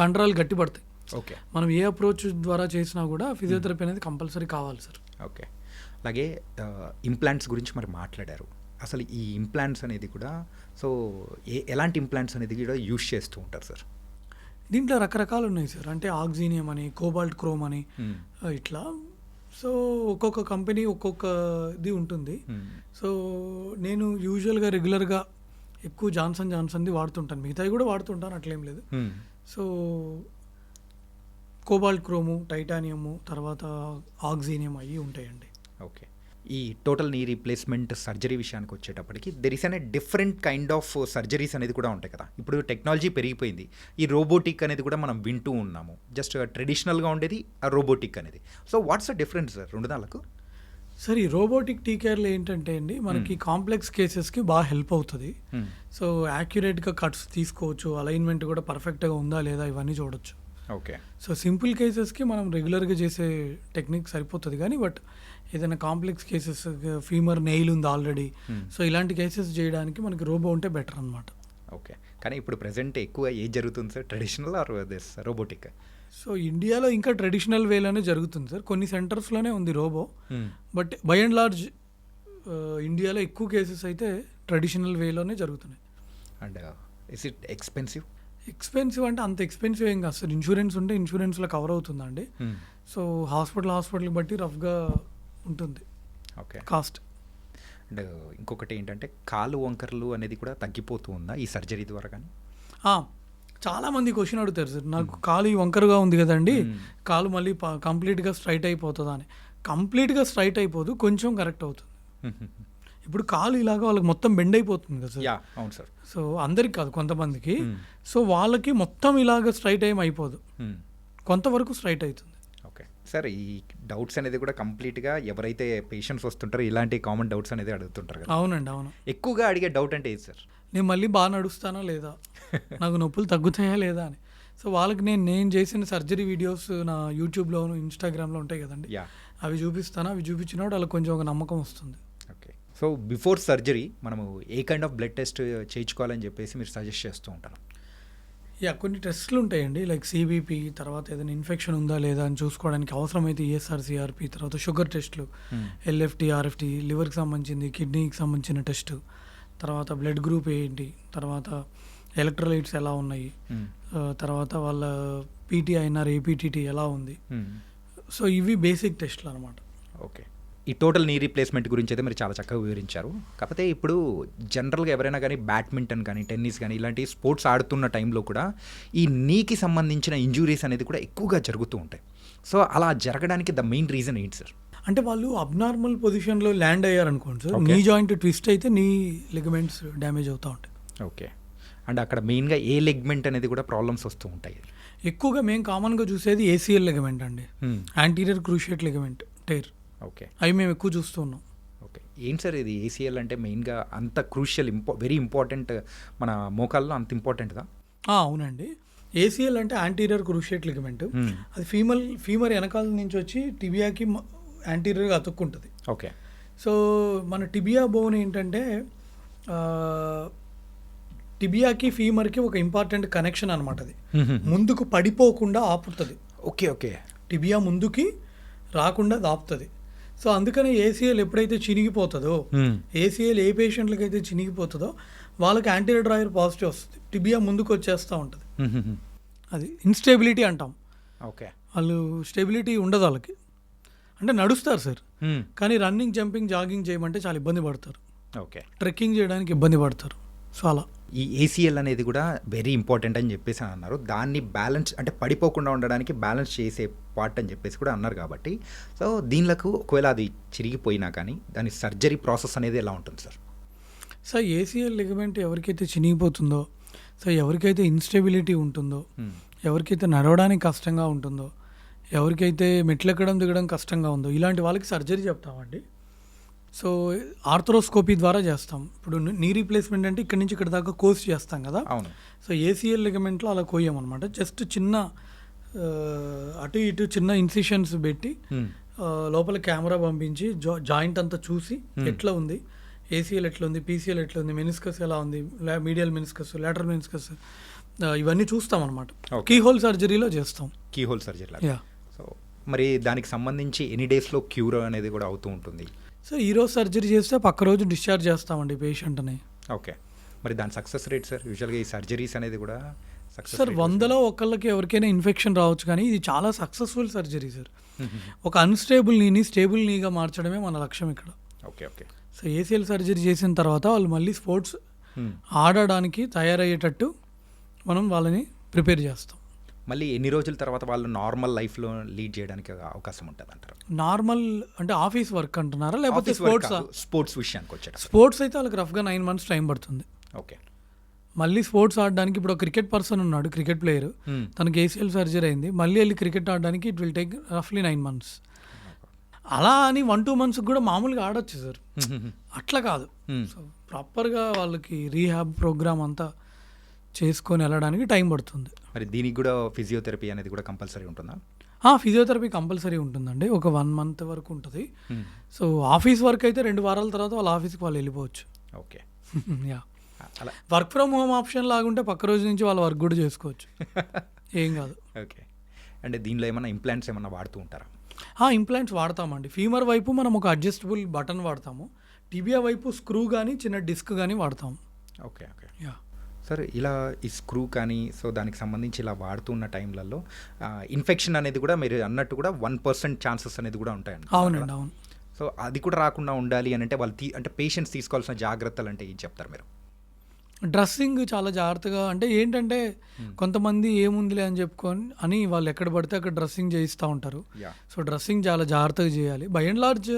కండరాలు గట్టిపడతాయి. ఓకే. మనం ఏ అప్రోచ్ ద్వారా చేసినా కూడా ఫిజియోథెరపీ అనేది కంపల్సరీ కావాలి సార్. ఓకే. అలాగే ఇంప్లాంట్స్ గురించి మరి మాట్లాడారు. అసలు ఈ ఇంప్లాంట్స్ అనేది కూడా సో ఎలాంటి ఇంప్లాంట్స్ అనేది కూడా యూజ్ చేస్తూ ఉంటారు సార్? దీంట్లో రకరకాలు ఉన్నాయి సార్, అంటే ఆక్సినియం అని, కోబాల్ట్ క్రోమ్ అని ఇట్లా. సో ఒక్కొక్క కంపెనీ ఒక్కొక్కది ఉంటుంది. సో నేను యూజువల్గా రెగ్యులర్గా ఎక్కువ జాన్సన్ది వాడుతుంటాను, మిగతావి కూడా వాడుతుంటాను, అట్లేం లేదు. సో కోబాల్ట్ క్రోము, టైటానియము, తర్వాత ఆక్సినియం అవి ఉంటాయండి. ఓకే. ఈ టోటల్ నీ రీప్లేస్మెంట్ సర్జరీ విషయానికి వచ్చేటప్పటికి దెర్ ఇస్ అనే డిఫరెంట్ కైండ్ ఆఫ్ సర్జరీస్ అనేది కూడా ఉంటాయి కదా. ఇప్పుడు టెక్నాలజీ పెరిగిపోయింది, ఈ రోబోటిక్ అనేది కూడా మనం వింటూ ఉన్నాము. జస్ట్ ట్రెడిషనల్గా ఉండేది ఆ రోబోటిక్ అనేది. So what's the difference sir 2 దానికి? సార్ ఈ రోబోటిక్ టీకేర్లో ఏంటంటే అండి మనకి కాంప్లెక్స్ కేసెస్కి బాగా హెల్ప్ అవుతుంది. సో యాక్యురేట్గా కట్స్ తీసుకోవచ్చు, అలైన్మెంట్ కూడా పర్ఫెక్ట్గా ఉందా లేదా ఇవన్నీ చూడొచ్చు. ఓకే. సో సింపుల్ కేసెస్కి మనం రెగ్యులర్గా చేసే టెక్నిక్ సరిపోతుంది, కానీ బట్ ఏదైనా కాంప్లెక్స్ కేసెస్ ఫీమర్ నెయిల్ ఉంది ఆల్రెడీ, సో ఇలాంటి కేసెస్ చేయడానికి మనకి రోబో ఉంటే బెటర్ అనమాట. ఓకే. కానీ ఇప్పుడు ప్రెసెంట్ ఎక్కువ ఏది జరుగుతుంది sir, traditional or this robotic? So ఇండియాలో ఇంకా ట్రెడిషనల్ వేలోనే జరుగుతుంది సార్, కొన్ని సెంటర్స్లోనే ఉంది robo, but by and large ఇండియాలో ఎక్కువ కేసెస్ అయితే ట్రెడిషనల్ వేలోనే జరుగుతున్నాయి. And is it expensive? Expensive అంటే అంత ఎక్స్పెన్సివ్ ఏం కాదు సార్, ఇన్సూరెన్స్ ఉంటే ఇన్సూరెన్స్లో కవర్ అవుతుందండి. సో హాస్పిటల్ బట్టి రఫ్గా ఉంటుంది ఓకే కాస్ట్. అండ్ ఇంకొకటి ఏంటంటే కాలు వంకర్లు అనేది కూడా తగ్గిపోతూ ఉందా ఈ సర్జరీ ద్వారా? కానీ చాలామంది క్వశ్చన్ అడుగుతారు సార్, నాకు కాలు ఈ వంకరగా ఉంది కదండి, కాలు మళ్ళీ కంప్లీట్గా స్ట్రైట్ అయిపోతుందా అని. కంప్లీట్గా స్ట్రైట్ అయిపోదు, కొంచెం కరెక్ట్ అవుతుంది. ఇప్పుడు కాలు ఇలాగా వాళ్ళకి మొత్తం బెండ్ అయిపోతుంది కదా సార్. అవును సార్. సో అందరికి కాదు, కొంతమందికి. సో వాళ్ళకి మొత్తం ఇలాగ స్ట్రైట్ అయిపోదు, కొంతవరకు స్ట్రైట్ అవుతుంది. Okay sir. ఈ డౌట్స్ అనేది కూడా కంప్లీట్గా ఎవరైతే పేషెంట్స్ వస్తుంటారో ఇలాంటి కామన్ డౌట్స్ అనేది అడుగుతుంటారు కదా. అవునండి, అవును. ఎక్కువగా అడిగే డౌట్ అంటే ఏది సార్? నేను మళ్ళీ బాగా నడుస్తానా లేదా, నాకు నొప్పులు తగ్గుతాయా లేదా అని. సో వాళ్ళకి నేను చేసిన సర్జరీ వీడియోస్ నా యూట్యూబ్లో ఇన్స్టాగ్రామ్లో ఉంటాయి కదండి, అవి చూపిస్తాను. అవి చూపించినప్పుడు వాళ్ళకి కొంచెం ఒక నమ్మకం వస్తుంది. ఓకే. సో బిఫోర్ సర్జరీ మనము ఏ కైండ్ ఆఫ్ బ్లడ్ టెస్ట్ చేయించుకోవాలని చెప్పేసి మీరు సజెస్ట్ చేస్తూ ఉంటారు? కొన్ని టెస్ట్లు ఉంటాయండి, లైక్ సిబిపి, తర్వాత ఏదైనా ఇన్ఫెక్షన్ ఉందా లేదా అని చూసుకోవడానికి అవసరమైతే ఈఎస్ఆర్, సిఆర్పి, తర్వాత షుగర్ టెస్ట్లు, ఎల్ఎఫ్టి, ఆర్ఎఫ్టి, లివర్కి సంబంధించింది, కిడ్నీకి సంబంధించిన టెస్ట్, తర్వాత బ్లడ్ గ్రూప్ ఏంటి, తర్వాత ఎలక్ట్రోలైట్స్ ఎలా ఉన్నాయి, తర్వాత వాళ్ళ పీటీఐఎన్ఆర్, ఏపీటీటీ ఎలా ఉంది. సో ఇవి బేసిక్ టెస్ట్లు అనమాట. ఓకే. ఈ టోటల్ నీ రీప్లేస్మెంట్ గురించి అయితే మీరు చాలా చక్కగా వివరించారు. కాకపోతే ఇప్పుడు జనరల్గా ఎవరైనా కానీ బ్యాడ్మింటన్ కానీ టెన్నిస్ కానీ ఇలాంటి స్పోర్ట్స్ ఆడుతున్న టైంలో కూడా ఈ నీకి సంబంధించిన ఇంజురీస్ అనేది కూడా ఎక్కువగా జరుగుతూ ఉంటాయి. సో అలా జరగడానికి ద మెయిన్ రీజన్ ఏంటి సార్? అంటే వాళ్ళు అబ్నార్మల్ పొజిషన్లో ల్యాండ్ అయ్యారనుకోండి సార్, నీ జాయింట్ ట్విస్ట్ అయితే నీ లిగమెంట్స్ డ్యామేజ్ అవుతూ ఉంటాయి. ఓకే. అండ్ అక్కడ మెయిన్గా ఏ లిగమెంట్ అనేది కూడా ప్రాబ్లమ్స్ వస్తూ ఉంటాయి? ఎక్కువగా మేము కామన్గా చూసేది ఏసీఎల్ లిగమెంట్ అండి, anterior cruciate ligament tear. Okay. అవి మేము ఎక్కువ చూస్తూ ఉన్నాం. ఓకే. ఏంటి సార్ ఇది ఏసీఎల్ అంటే మెయిన్గా అంత క్రూషియల్ వెరీ ఇంపార్టెంట్ మన మోకాల్లో అంత ఇంపార్టెంట్గా? అవునండి. ఏసీఎల్ అంటే యాంటీరియర్ క్రూషియేట్ లిగమెంట్. అది ఫీమర్ వెనకాల నుంచి వచ్చి టిబియాకి యాంటీరియర్గా అతుక్కుంటుంది. ఓకే. సో మన టిబియా బోన్ ఏంటంటే టిబియాకి ఫీమర్కి ఒక ఇంపార్టెంట్ కనెక్షన్ అనమాట. అది ముందుకు పడిపోకుండా ఆపుతుంది. ఓకే. ఓకే. టిబియా ముందుకి రాకుండా ఆపుతుంది. సో అందుకని ఏసీఎల్ ఎప్పుడైతే చినిగిపోతుందో, ఏసీఎల్ ఏ పేషెంట్లకి అయితే చినిగిపోతుందో వాళ్ళకి యాంటీరిడ్రాయర్ పాజిటివ్ వస్తుంది, టిబియా ముందుకు వచ్చేస్తూ ఉంటుంది. అది ఇన్స్టెబిలిటీ అంటాం. ఓకే. వాళ్ళు స్టెబిలిటీ ఉండదు వాళ్ళకి. అంటే నడుస్తారు సార్, కానీ రన్నింగ్, జంపింగ్, జాగింగ్ చేయమంటే చాలా ఇబ్బంది పడతారు. ఓకే. ట్రెక్కింగ్ చేయడానికి ఇబ్బంది పడతారు. సో అలా ఈ ఏసీఎల్ అనేది కూడా వెరీ ఇంపార్టెంట్ అని చెప్పేసి అన్నారు. దాన్ని బ్యాలెన్స్ అంటే పడిపోకుండా ఉండడానికి బ్యాలెన్స్ చేసే పార్ట్ అని చెప్పేసి కూడా అన్నారు. కాబట్టి సో దీనిలకు ఒకవేళ అది చిరిగిపోయినా కానీ దాని సర్జరీ ప్రాసెస్ అనేది ఎలా ఉంటుంది సార్? సో ఏసీఎల్ లిగమెంట్ ఎవరికైతే చినిగిపోతుందో, సో ఎవరికైతే ఇన్స్టెబిలిటీ ఉంటుందో, ఎవరికైతే నడవడానికి కష్టంగా ఉంటుందో, ఎవరికైతే మెట్లెక్కడం దిగడం కష్టంగా ఉందో ఇలాంటి వాళ్ళకి సర్జరీ చెప్తామండి. సో ఆర్థ్రోస్కోపీ ద్వారా చేస్తాం. ఇప్పుడు నీ రీప్లేస్మెంట్ అంటే ఇక్కడ నుంచి ఇక్కడ దాకా కోర్స్ చేస్తాం కదా. అవును. సో ఏసీఎల్ లిగమెంట్లో అలా కోయమన్నమాట. జస్ట్ చిన్న అటు ఇటు చిన్న ఇన్సిషన్స్ పెట్టి లోపల కెమెరా పంపించి జాయింట్ అంతా చూసి ఎట్లా ఉంది, ఏసీఎల్ ఎట్లా ఉంది, పీసీఎల్ ఎట్లా ఉంది, మెనిస్కస్ ఎలా ఉంది, మీడియల్ మెనిస్కస్, లాటరల్ మెనిస్కస్, ఇవన్నీ చూస్తాం అనమాట. కీహోల్ సర్జరీలో చేస్తాం. Keyhole surgery. యా. సో మరి దానికి సంబంధించి ఎనీ డేస్లో క్యూర్ అనేది కూడా అవుతూ ఉంటుంది. సో ఈరోజు సర్జరీ చేస్తే పక్క రోజు డిశ్చార్జ్ చేస్తామండి పేషెంట్ని. ఓకే. మరి దాని సక్సెస్ రేట్ సార్? యూజువల్గా ఈ సర్జరీస్ అనేది కూడా సక్సెస్ సార్ 100లో ఒకళ్ళకి ఎవరికైనా ఇన్ఫెక్షన్ రావచ్చు, కానీ ఇది చాలా సక్సెస్ఫుల్ సర్జరీ సార్. ఒక అన్స్టేబుల్ నీని స్టేబుల్ నీగా మార్చడమే మన లక్ష్యం ఇక్కడ. Okay. Okay. So ACL surgery చేసిన తర్వాత వాళ్ళు మళ్ళీ స్పోర్ట్స్ ఆడడానికి తయారయ్యేటట్టు మనం వాళ్ళని ప్రిపేర్ చేస్తాం. మళ్ళీ ఎన్ని రోజుల తర్వాత వాళ్ళు నార్మల్ లైఫ్లో లీడ్ చేయడానికి అవకాశం ఉంటుంది అంటారు? నార్మల్ అంటే ఆఫీస్ వర్క్ అంటున్నారా లేకపోతే స్పోర్ట్స్ విషయానికి వచ్చాడు? స్పోర్ట్స్ అయితే వాళ్ళకి రఫ్గా 9 months టైం పడుతుంది. ఓకే. మళ్ళీ స్పోర్ట్స్ ఆడడానికి ఇప్పుడు ఒక క్రికెట్ పర్సన్ ఉన్నాడు, క్రికెట్ ప్లేయర్, తనకి ఏసీఎల్ సర్జరీ అయింది, మళ్ళీ వెళ్ళి క్రికెట్ ఆడడానికి ఇట్ విల్ టేక్ రఫ్లీ 9 months. అలా అని 1-2 months కూడా మామూలుగా ఆడొచ్చు సార్, అట్లా కాదు. సో ప్రాపర్గా వాళ్ళకి రీహాబ్ ప్రోగ్రామ్ అంతా చేసుకొని వెళ్ళడానికి టైం పడుతుంది. మరి దీనికి కూడా ఫిజియోథెరపీ అనేది కూడా కంపల్సరీ ఉంటుందా? ఫిజియోథెరపీ కంపల్సరీ ఉంటుందండి, ఒక 1 month వరకు ఉంటుంది. సో ఆఫీస్ వర్క్ అయితే 2 వారాల తర్వాత వాళ్ళ ఆఫీస్కి వాళ్ళు వెళ్ళిపోవచ్చు. ఓకే. యా. అలా వర్క్ ఫ్రమ్ హోమ్ ఆప్షన్ లాగుంటే పక్క రోజు నుంచి వాళ్ళ వర్క్ కూడా చేసుకోవచ్చు, ఏం కాదు. ఓకే. అంటే దీనిలో ఏమైనా ఇంప్లాంట్స్ ఏమైనా వాడుతూ ఉంటారా? ఇంప్లాంట్స్ వాడతామండి. ఫీమర్ వైపు మనం ఒక అడ్జస్టబుల్ బటన్ వాడతాము, టిబియా వైపు స్క్రూ కానీ చిన్న డిస్క్ కానీ వాడతాము. ఓకే. ఓకే. యా. సార్ ఇలా ఈ స్క్రూ కానీ సో దానికి సంబంధించి ఇలా వాడుతున్న టైంలలో ఇన్ఫెక్షన్ అనేది కూడా మీరు అన్నట్టు కూడా 1% ఛాన్సెస్ అనేది కూడా ఉంటాయండి. అవునండి, అవును. సో అది కూడా రాకుండా ఉండాలి అని అంటే వాళ్ళు అంటే పేషెంట్స్ తీసుకోవాల్సిన జాగ్రత్తలు అంటే ఏం చెప్తారు మీరు? డ్రెస్సింగ్ చాలా జాగ్రత్తగా, అంటే ఏంటంటే కొంతమంది ఏముందిలే అని చెప్పుకొని వాళ్ళు ఎక్కడ పడితే అక్కడ డ్రెస్సింగ్ చేయిస్తూ ఉంటారు. సో డ్రెస్సింగ్ చాలా జాగ్రత్తగా చేయాలి. బై అండ్ లార్జ్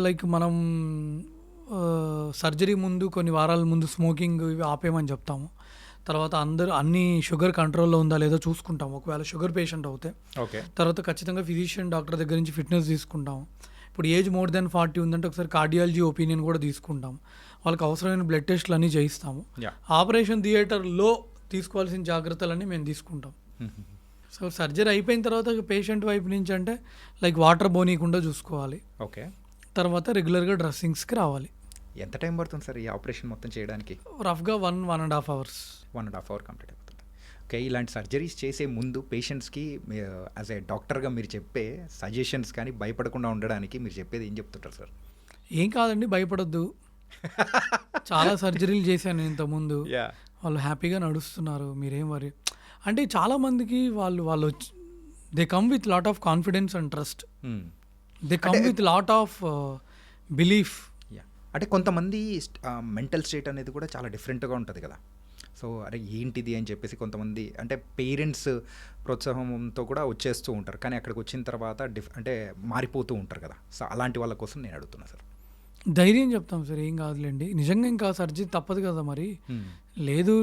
లైక్ మనం సర్జరీ ముందు కొన్ని వారాల ముందు స్మోకింగ్ ఇవి ఆపేయమని చెప్తాము. తర్వాత అన్ని షుగర్ కంట్రోల్లో ఉందా లేదో చూసుకుంటాము, ఒకవేళ షుగర్ పేషెంట్ అవుతే. ఓకే. తర్వాత ఖచ్చితంగా ఫిజిషియన్ డాక్టర్ దగ్గర నుంచి ఫిట్నెస్ తీసుకుంటాము. ఇప్పుడు ఏజ్ మోర్ దెన్ 40 ఉందంటే ఒకసారి కార్డియాలజీ ఒపీనియన్ కూడా తీసుకుంటాము. వాళ్ళకి అవసరమైన బ్లడ్ టెస్ట్లు అన్నీ చేయిస్తాము. ఆపరేషన్ థియేటర్లో తీసుకోవాల్సిన జాగ్రత్తలన్నీ మేము తీసుకుంటాం. సో సర్జరీ అయిపోయిన తర్వాత పేషెంట్ వైపు నుంచి అంటే లైక్ వాటర్ పోనీయకుండా చూసుకోవాలి. ఓకే. తర్వాత రెగ్యులర్గా డ్రెస్సింగ్స్కి రావాలి. ఎంత టైం పడుతుంది సార్ ఈ ఆపరేషన్ మొత్తం చేయడానికి? రఫ్గా 1.5 hours. 1.5 hour కంప్లీట్ అయిపోతుంది. ఓకే. ఇలాంటి సర్జరీస్ చేసే ముందు పేషెంట్స్కి యాజ్ ఏ డాక్టర్గా మీరు చెప్పే సజెషన్స్ కానీ భయపడకుండా ఉండడానికి మీరు చెప్పేది ఏం చెప్తుంటారు సార్? ఏం కాదండి, భయపడొద్దు. చాలా సర్జరీలు చేశాను ఇంతకుముందు, వాళ్ళు హ్యాపీగా నడుస్తున్నారు, మీరేం వరీ. అంటే చాలామందికి వాళ్ళు they come with lot of confidence and trust, they come with lot of belief. అంటే కొంతమంది మెంటల్ స్టేట్ అనేది కూడా చాలా డిఫరెంట్గా ఉంటుంది కదా. సో అరే ఏంటిది అని చెప్పేసి కొంతమంది అంటే పేరెంట్స్ ప్రోత్సాహంతో కూడా వచ్చేస్తూ ఉంటారు, కానీ అక్కడికి వచ్చిన తర్వాత అంటే మారిపోతూ ఉంటారు కదా. సో అలాంటి వాళ్ళ కోసం నేను అడుగుతున్నా సార్. ధైర్యం చెప్తాం సార్, ఏం కాదులేండి. నిజంగా ఇంకా సర్జరీ తప్పదు కదా మరి. లేదు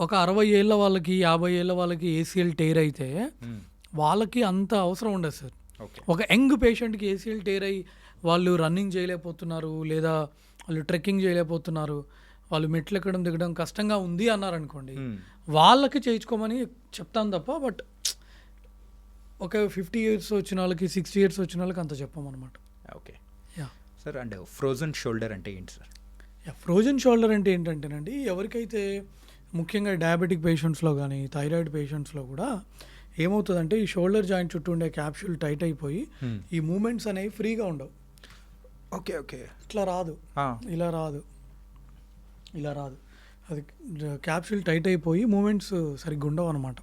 ఒక 60 ఏళ్ళ వాళ్ళకి 50 ఏళ్ళ వాళ్ళకి ఏసీఎల్ టేర్ అయితే వాళ్ళకి అంత అవసరం ఉండదు సార్. ఒక యంగ్ పేషెంట్కి ఏసీఎల్ టేర్ అయ్యి వాళ్ళు రన్నింగ్ చేయలేకపోతున్నారు, లేదా వాళ్ళు ట్రెక్కింగ్ చేయలేకపోతున్నారు, వాళ్ళు మెట్లు ఎక్కడం దిగడం కష్టంగా ఉంది అన్నారనుకోండి, వాళ్ళకి చేయించుకోమని చెప్తాను తప్ప. బట్ ఒక 50 years వచ్చిన వాళ్ళకి 60 years వచ్చిన వాళ్ళకి అంత చెప్పమన్నమాట. Okay. Yeah sir. And frozen shoulder అంటే ఏంటి సార్? ఫ్రోజన్ షోల్డర్ అంటే ఏంటంటేనండి, ఎవరికైతే ముఖ్యంగా డయాబెటిక్ పేషెంట్స్లో కానీ థైరాయిడ్ పేషెంట్స్లో కూడా ఏమవుతుందంటే ఈ షోల్డర్ జాయింట్ చుట్టూ ఉండే క్యాప్సూల్ టైట్ అయిపోయి ఈ మూమెంట్స్ అనేవి ఫ్రీగా ఉండవు. Okay okay. ఇట్లా రాదు, ఇలా రాదు, ఇలా రాదు. అది క్యాప్సూల్ టైట్ అయిపోయి మూమెంట్స్ సరిగ్గా ఉండవు అనమాట.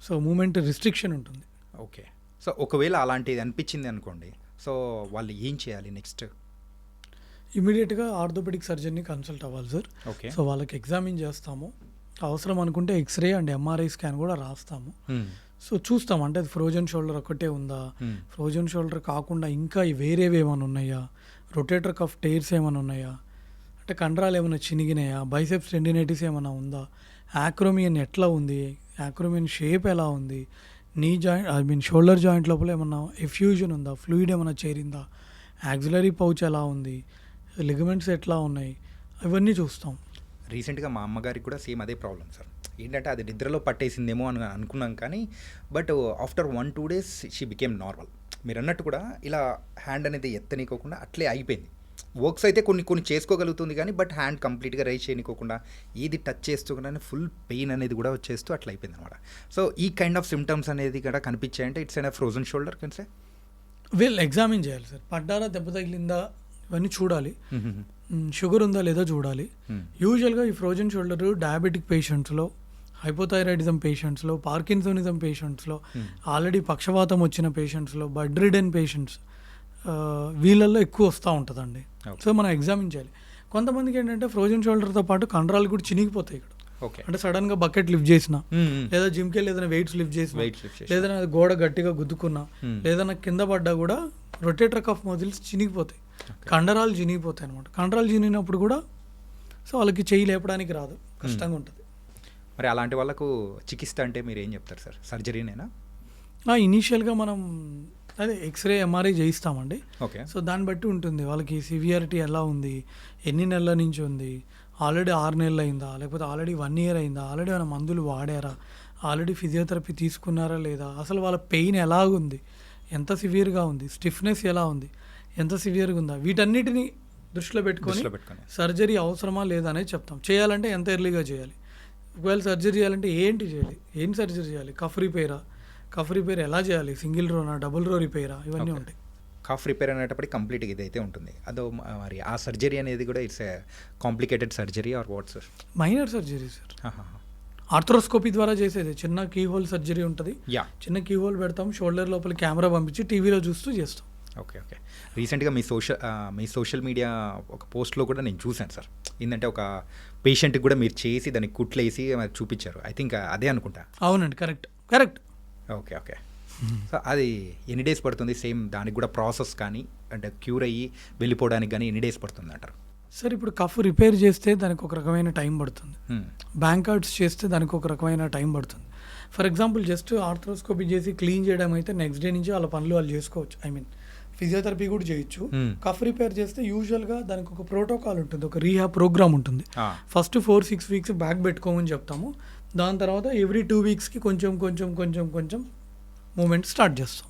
సో మూమెంట్ రిస్ట్రిక్షన్ ఉంటుంది. ఓకే. సో ఒకవేళ అలాంటిది అనిపించింది అనుకోండి, సో వాళ్ళు ఏం చేయాలి నెక్స్ట్? ఇమీడియట్గా ఆర్థోపెడిక్ సర్జన్ని కన్సల్ట్ అవ్వాలి సార్. ఓకే. సో వాళ్ళకి ఎగ్జామిన్ చేస్తాము, అవసరం అనుకుంటే ఎక్స్రే అండ్ ఎంఆర్ఐ స్కాన్ కూడా రాస్తాము. సో చూస్తాం అంటే అది ఫ్రోజన్ షోల్డర్ ఒకటే ఉందా, ఫ్రోజన్ షోల్డర్ కాకుండా ఇంకా వేరేవి ఏమైనా ఉన్నాయా, రొటేటర్ కఫ్ టైర్స్ ఏమైనా ఉన్నాయా, అంటే కండరాలు ఏమైనా చినిగినాయా, బైసెప్స్ టెండినైటిస్ ఏమైనా ఉందా, యాక్రోమియన్ ఎట్లా ఉంది, యాక్రోమియన్ షేప్ ఎలా ఉంది, నీ జాయింట్ షోల్డర్ జాయింట్ లోపల ఏమన్నా ఎఫ్యూజన్ ఉందా, ఫ్లూయిడ్ ఏమైనా చేరిందా, యాక్సిలరీ పౌచ్ ఎలా ఉంది, లిగమెంట్స్ ఎట్లా ఉన్నాయి, ఇవన్నీ చూస్తాం. రీసెంట్గా మా అమ్మగారికి కూడా సేమ్ అదే ప్రాబ్లం సార్. ఏంటంటే అది నిద్రలో పట్టేసిందేమో అని అనుకున్నాం, కానీ but after 1-2 days she became normal. మీరు అన్నట్టు కూడా ఇలా హ్యాండ్ అనేది ఎత్తనీకోకుండా అట్లే అయిపోయింది. వర్క్స్ అయితే కొన్ని చేసుకోగలుగుతుంది, కానీ బట్ హ్యాండ్ కంప్లీట్గా రైజ్ చేయనికోకుండా ఏది టచ్ చేస్తూ కానీ ఫుల్ పెయిన్ అనేది కూడా వచ్చేస్తూ అట్లా అయిపోయింది అనమాట. సో ఈ కైండ్ ఆఫ్ సిమ్టమ్స్ అనేది కూడా కనిపించాయంటే ఇట్స్ అండ్ ఫ్రోజన్ షోల్డర్ కన్సే వీళ్ళు ఎగ్జామిన్ చేయాలి సార్. పడ్డారా, దెబ్బ తగిలిందా, ఇవన్నీ చూడాలి. షుగర్ ఉందా లేదా చూడాలి. యూజువల్గా ఈ ఫ్రోజన్ షోల్డర్ డయాబెటిక్ పేషెంట్స్లో, హైపోథైరాయిడిజం పేషెంట్స్లో, పార్కిన్సోనిజం పేషెంట్స్లో, ఆల్రెడీ పక్షవాతం వచ్చిన పేషెంట్స్లో, బెడ్ రిడెన్ పేషెంట్స్, వీళ్ళల్లో ఎక్కువ వస్తూ ఉంటుందండి. సో మనం ఎగ్జామిన్ చేయాలి. కొంతమందికి ఏంటంటే ఫ్రోజన్ షోల్డర్తో పాటు కండరాలు కూడా చినిగిపోతాయి ఇక్కడ. అంటే సడన్గా బకెట్ లిఫ్ట్ చేసిన, లేదా జిమ్కి వెళ్ళి ఏదైనా వెయిట్స్ లిఫ్ట్ చేసిన, లేదన్నా గోడ గట్టిగా గుద్దుకున్నా, లేదన్నా కింద పడ్డా కూడా రొటేటర్ కఫ్ మజిల్స్ చినిగిపోతాయి, కండరాలు చినిగిపోతాయి అనమాట. కండరాలు చినిగినప్పుడు కూడా సో వాళ్ళకి చేయి లేపడానికి రాదు, కష్టంగా ఉంటుంది. మరి అలాంటి వాళ్ళకు చికిత్స అంటే మీరు ఏం చెప్తారు సార్? సర్జరీనేనా? ఇనీషియల్గా మనం అదే ఎక్స్రే ఎంఆర్ఐ చేయిస్తామండి. ఓకే. సో దాన్ని బట్టి ఉంటుంది వాళ్ళకి సివియారిటీ ఎలా ఉంది, ఎన్ని నెలల నుంచి ఉంది, ఆల్రెడీ 6 నెలలు అయిందా, లేకపోతే ఆల్రెడీ 1 year అయిందా, ఆల్రెడీ ఏమైనా మందులు వాడారా, ఆల్రెడీ ఫిజియోథెరపీ తీసుకున్నారా లేదా, అసలు వాళ్ళ పెయిన్ ఎలాగుంది, ఎంత సివియర్గా ఉంది, స్టిఫ్నెస్ ఎలా ఉంది, ఎంత సివియర్గా ఉందా, వీటన్నిటిని దృష్టిలో పెట్టుకొని సర్జరీ అవసరమా లేదా అనేది చెప్తాం. చేయాలంటే ఎంత ఎర్లీగా చేయాలి, ఒకవేళ సర్జరీ చేయాలంటే ఏంటి చేయాలి, ఏం సర్జరీ చేయాలి, కఫ్ రిపేరా, కఫ్ రిపేర్ ఎలా చేయాలి, సింగిల్ రోనా, డబుల్ రో రిపేరా, ఇవన్నీ ఉంటాయి. కఫ్ రిపేర్ అనేటప్పటికి కంప్లీట్గా ఇదైతే ఉంటుంది. అదో మరి ఆ సర్జరీ అనేది కూడా it's a complicated surgery or what sir? Minor surgery sir, arthroscopy ద్వారా చేసేది. చిన్న కీ హోల్ సర్జరీ ఉంటుంది, చిన్న కీ హోల్ పెడతాం, షోల్డర్ లోపల కెమెరా పంపించి టీవీలో చూస్తూ చేస్తాం. Okay okay. రీసెంట్గా మీ సోషల్ మీడియా ఒక పోస్ట్లో కూడా నేను చూశాను సార్. ఏంటంటే ఒక పేషెంట్కి కూడా మీరు చేసి దానికి కుట్లేసి చూపించారు. ఐ థింక్ అదే అనుకుంటా. అవునండి, కరెక్ట్. Okay okay. సో అది ఎన్ని డేస్ పడుతుంది? సేమ్ దానికి కూడా ప్రాసెస్ కానీ అంటే క్యూర్ అయ్యి వెళ్ళిపోవడానికి కానీ ఎన్ని డేస్ పడుతుంది అంటారు? సార్ ఇప్పుడు కఫ్ రిపేర్ చేస్తే దానికి ఒక రకమైన టైం పడుతుంది, బ్యాంక్ కార్డ్స్ చేస్తే దానికి ఒక రకమైన టైం పడుతుంది. ఫర్ ఎగ్జాంపుల్ జస్ట్ ఆర్థ్రోస్కోపీ చేసి క్లీన్ చేయడం అయితే నెక్స్ట్ డే నుంచి వాళ్ళ పనులు వాళ్ళు చేసుకోవచ్చు. ఐ మీన్ ఫిజియోథెరపీ కూడా చేయొచ్చు. కఫ్ రిపేర్ చేస్తే యూజువల్గా దానికి ఒక ప్రోటోకాల్ ఉంటుంది, ఒక రీహాబ్ ప్రోగ్రామ్ ఉంటుంది. ఫస్ట్ 4-6 weeks బ్యాక్ పెట్టుకోమని చెప్తాము. దాని తర్వాత ఎవ్రీ 2 weeksకి కొంచెం మూమెంట్ స్టార్ట్ చేస్తాం.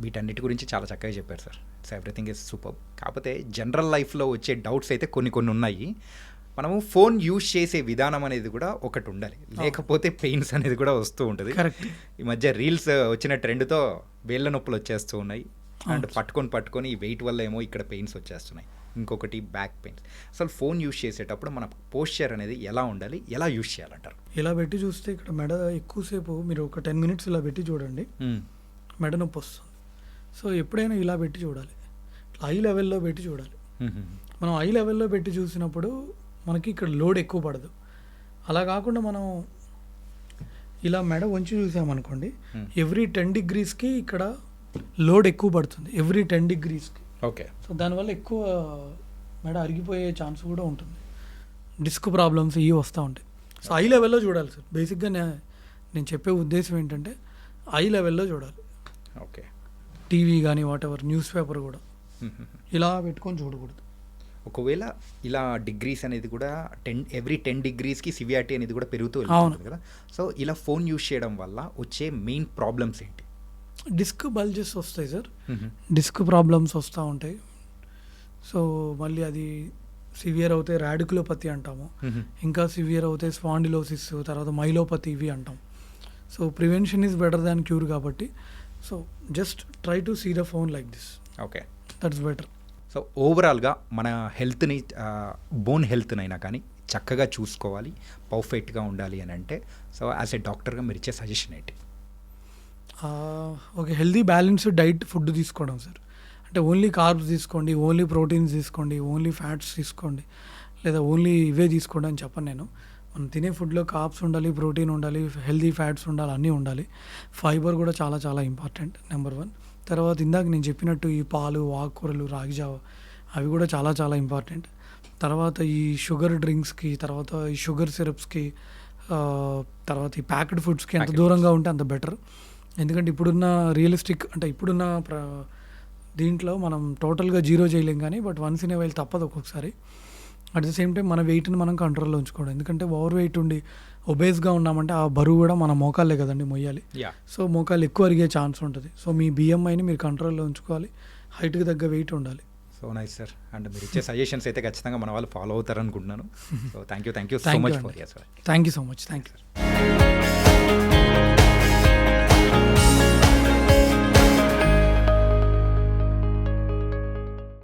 వీటన్నిటి గురించి చాలా చక్కగా చెప్పారు sir. It's everything is super. కాకపోతే జనరల్ లైఫ్లో వచ్చే డౌట్స్ అయితే కొన్ని ఉన్నాయి. మనము ఫోన్ యూజ్ చేసే విధానం అనేది కూడా ఒకటి ఉండాలి, లేకపోతే పెయిన్స్ అనేది కూడా వస్తూ ఉంటుంది. ఈ మధ్య రీల్స్ వచ్చిన ట్రెండ్తో వేళ్ళ నొప్పులు వచ్చేస్తూ ఉన్నాయి, అండ్ పట్టుకొని ఈ వెయిట్ వల్ల ఏమో ఇక్కడ పెయిన్స్ వచ్చేస్తున్నాయి. ఇంకొకటి బ్యాక్ పెయిన్స్. అసలు ఫోన్ యూజ్ చేసేటప్పుడు మన పోస్చర్ అనేది ఎలా ఉండాలి, ఎలా యూజ్ చేయాలంటారు? ఇలా పెట్టి చూస్తే ఇక్కడ మెడ ఎక్కువసేపు మీరు ఒక 10 minutes ఇలా పెట్టి చూడండి, మెడ నొప్పి వస్తుంది. సో ఎప్పుడైనా ఇలా పెట్టి చూడాలి, ఐ లెవెల్లో పెట్టి చూడాలి. మనం ఐ లెవెల్లో పెట్టి చూసినప్పుడు మనకి ఇక్కడ లోడ్ ఎక్కువ పడదు. అలా కాకుండా మనం ఇలా మెడ వంచి చూసామనుకోండి, ఎవ్రీ 10 degreesకి ఇక్కడ లోడ్ ఎక్కువ పడుతుంది, ఎవ్రీ 10 degreesకి. ఓకే. సో దానివల్ల ఎక్కువ మెడ అరిగిపోయే ఛాన్స్ కూడా ఉంటుంది, డిస్క్ ప్రాబ్లమ్స్ ఇవి వస్తూ ఉంటాయి. సో ఐ లెవెల్లో చూడాలి సార్. బేసిక్గా నేను చెప్పే ఉద్దేశం ఏంటంటే ఐ లెవెల్లో చూడాలి. ఓకే. టీవీ కానీ వాట్ ఎవర్, న్యూస్ పేపర్ కూడా ఇలా పెట్టుకొని చూడకూడదు. ఒకవేళ ఇలా డిగ్రీస్ అనేది కూడా ఎవ్రీ 10 degreesకి సివియారిటీ అనేది కూడా పెరుగుతూ వెళ్తుంది కదా. సో ఇలా ఫోన్ యూజ్ చేయడం వల్ల వచ్చే మెయిన్ ప్రాబ్లమ్స్ ఏంటి? డిస్క్ బల్జెస్ వస్తాయి సార్, డిస్క్ ప్రాబ్లమ్స్ వస్తూ ఉంటాయి. సో మళ్ళీ అది సివియర్ అవుతే రాడికులోపతి అంటాము, ఇంకా సివియర్ అవుతే స్పాండిలోసిస్, తర్వాత మైలోపతి ఇవి అంటాం. So prevention is better than cure కాబట్టి so just try to see the phone like this, okay. That's better. So ఓవరాల్గా మన హెల్త్ని, బోన్ హెల్త్నైనా కానీ చక్కగా చూసుకోవాలి, పర్ఫెక్ట్గా ఉండాలి అని అంటే సో యాజ్ ఏ డాక్టర్గా మీరు ఇచ్చే సజెషన్ ఏంటి? Okay, healthy balanced diet food తీసుకోవడం సార్. అంటే ఓన్లీ కార్బ్స్ తీసుకోండి, ఓన్లీ ప్రోటీన్స్ తీసుకోండి, ఓన్లీ ఫ్యాట్స్ తీసుకోండి, లేదా ఓన్లీ ఇవే తీసుకోండి అని చెప్పను నేను. మనం తినే ఫుడ్లో కార్బ్స్ ఉండాలి, ప్రోటీన్ ఉండాలి, హెల్దీ ఫ్యాట్స్ ఉండాలి, అన్నీ ఉండాలి. ఫైబర్ కూడా చాలా చాలా ఇంపార్టెంట్, నెంబర్ 1. తర్వాత ఇందాక నేను చెప్పినట్టు ఈ పాలు, ఆకుకూరలు, రాగి జావ అవి కూడా చాలా చాలా ఇంపార్టెంట్. తర్వాత ఈ షుగర్ డ్రింక్స్కి, తర్వాత ఈ షుగర్ సిరప్స్కి, తర్వాత ఈ ప్యాక్డ్ ఫుడ్స్కి ఎంత దూరంగా ఉంటే అంత బెటర్. ఎందుకంటే ఇప్పుడున్న రియలిస్టిక్ అంటే ఇప్పుడున్న దీంట్లో మనం టోటల్గా జీరో చేయలేం, కానీ but once in a while తప్పదు ఒక్కొక్కసారి. అట్ ద సేమ్ టైం మన వెయిట్ని మనం కంట్రోల్లో ఉంచుకోవడం. ఎందుకంటే ఓవర్ వెయిట్ ఉండి ఒబేస్గా ఉన్నామంటే ఆ బరువు కూడా మన మోకాళ్ళే కదండి మొయ్యాలి. సో మోకాళ్ళు ఎక్కువ అరిగే ఛాన్స్ ఉంటుంది. సో మీ బిఎంఐని మీరు కంట్రోల్లో ఉంచుకోవాలి, హైట్కి తగ్గ వెయిట్ ఉండాలి. So nice sir. అండ్ మీరు ఇచ్చే సజెషన్స్ అయితే ఖచ్చితంగా మన వాళ్ళు ఫాలో అవుతారు అనుకుంటున్నాను. So thank you so much for yes sir. Thank you so much. Thank you.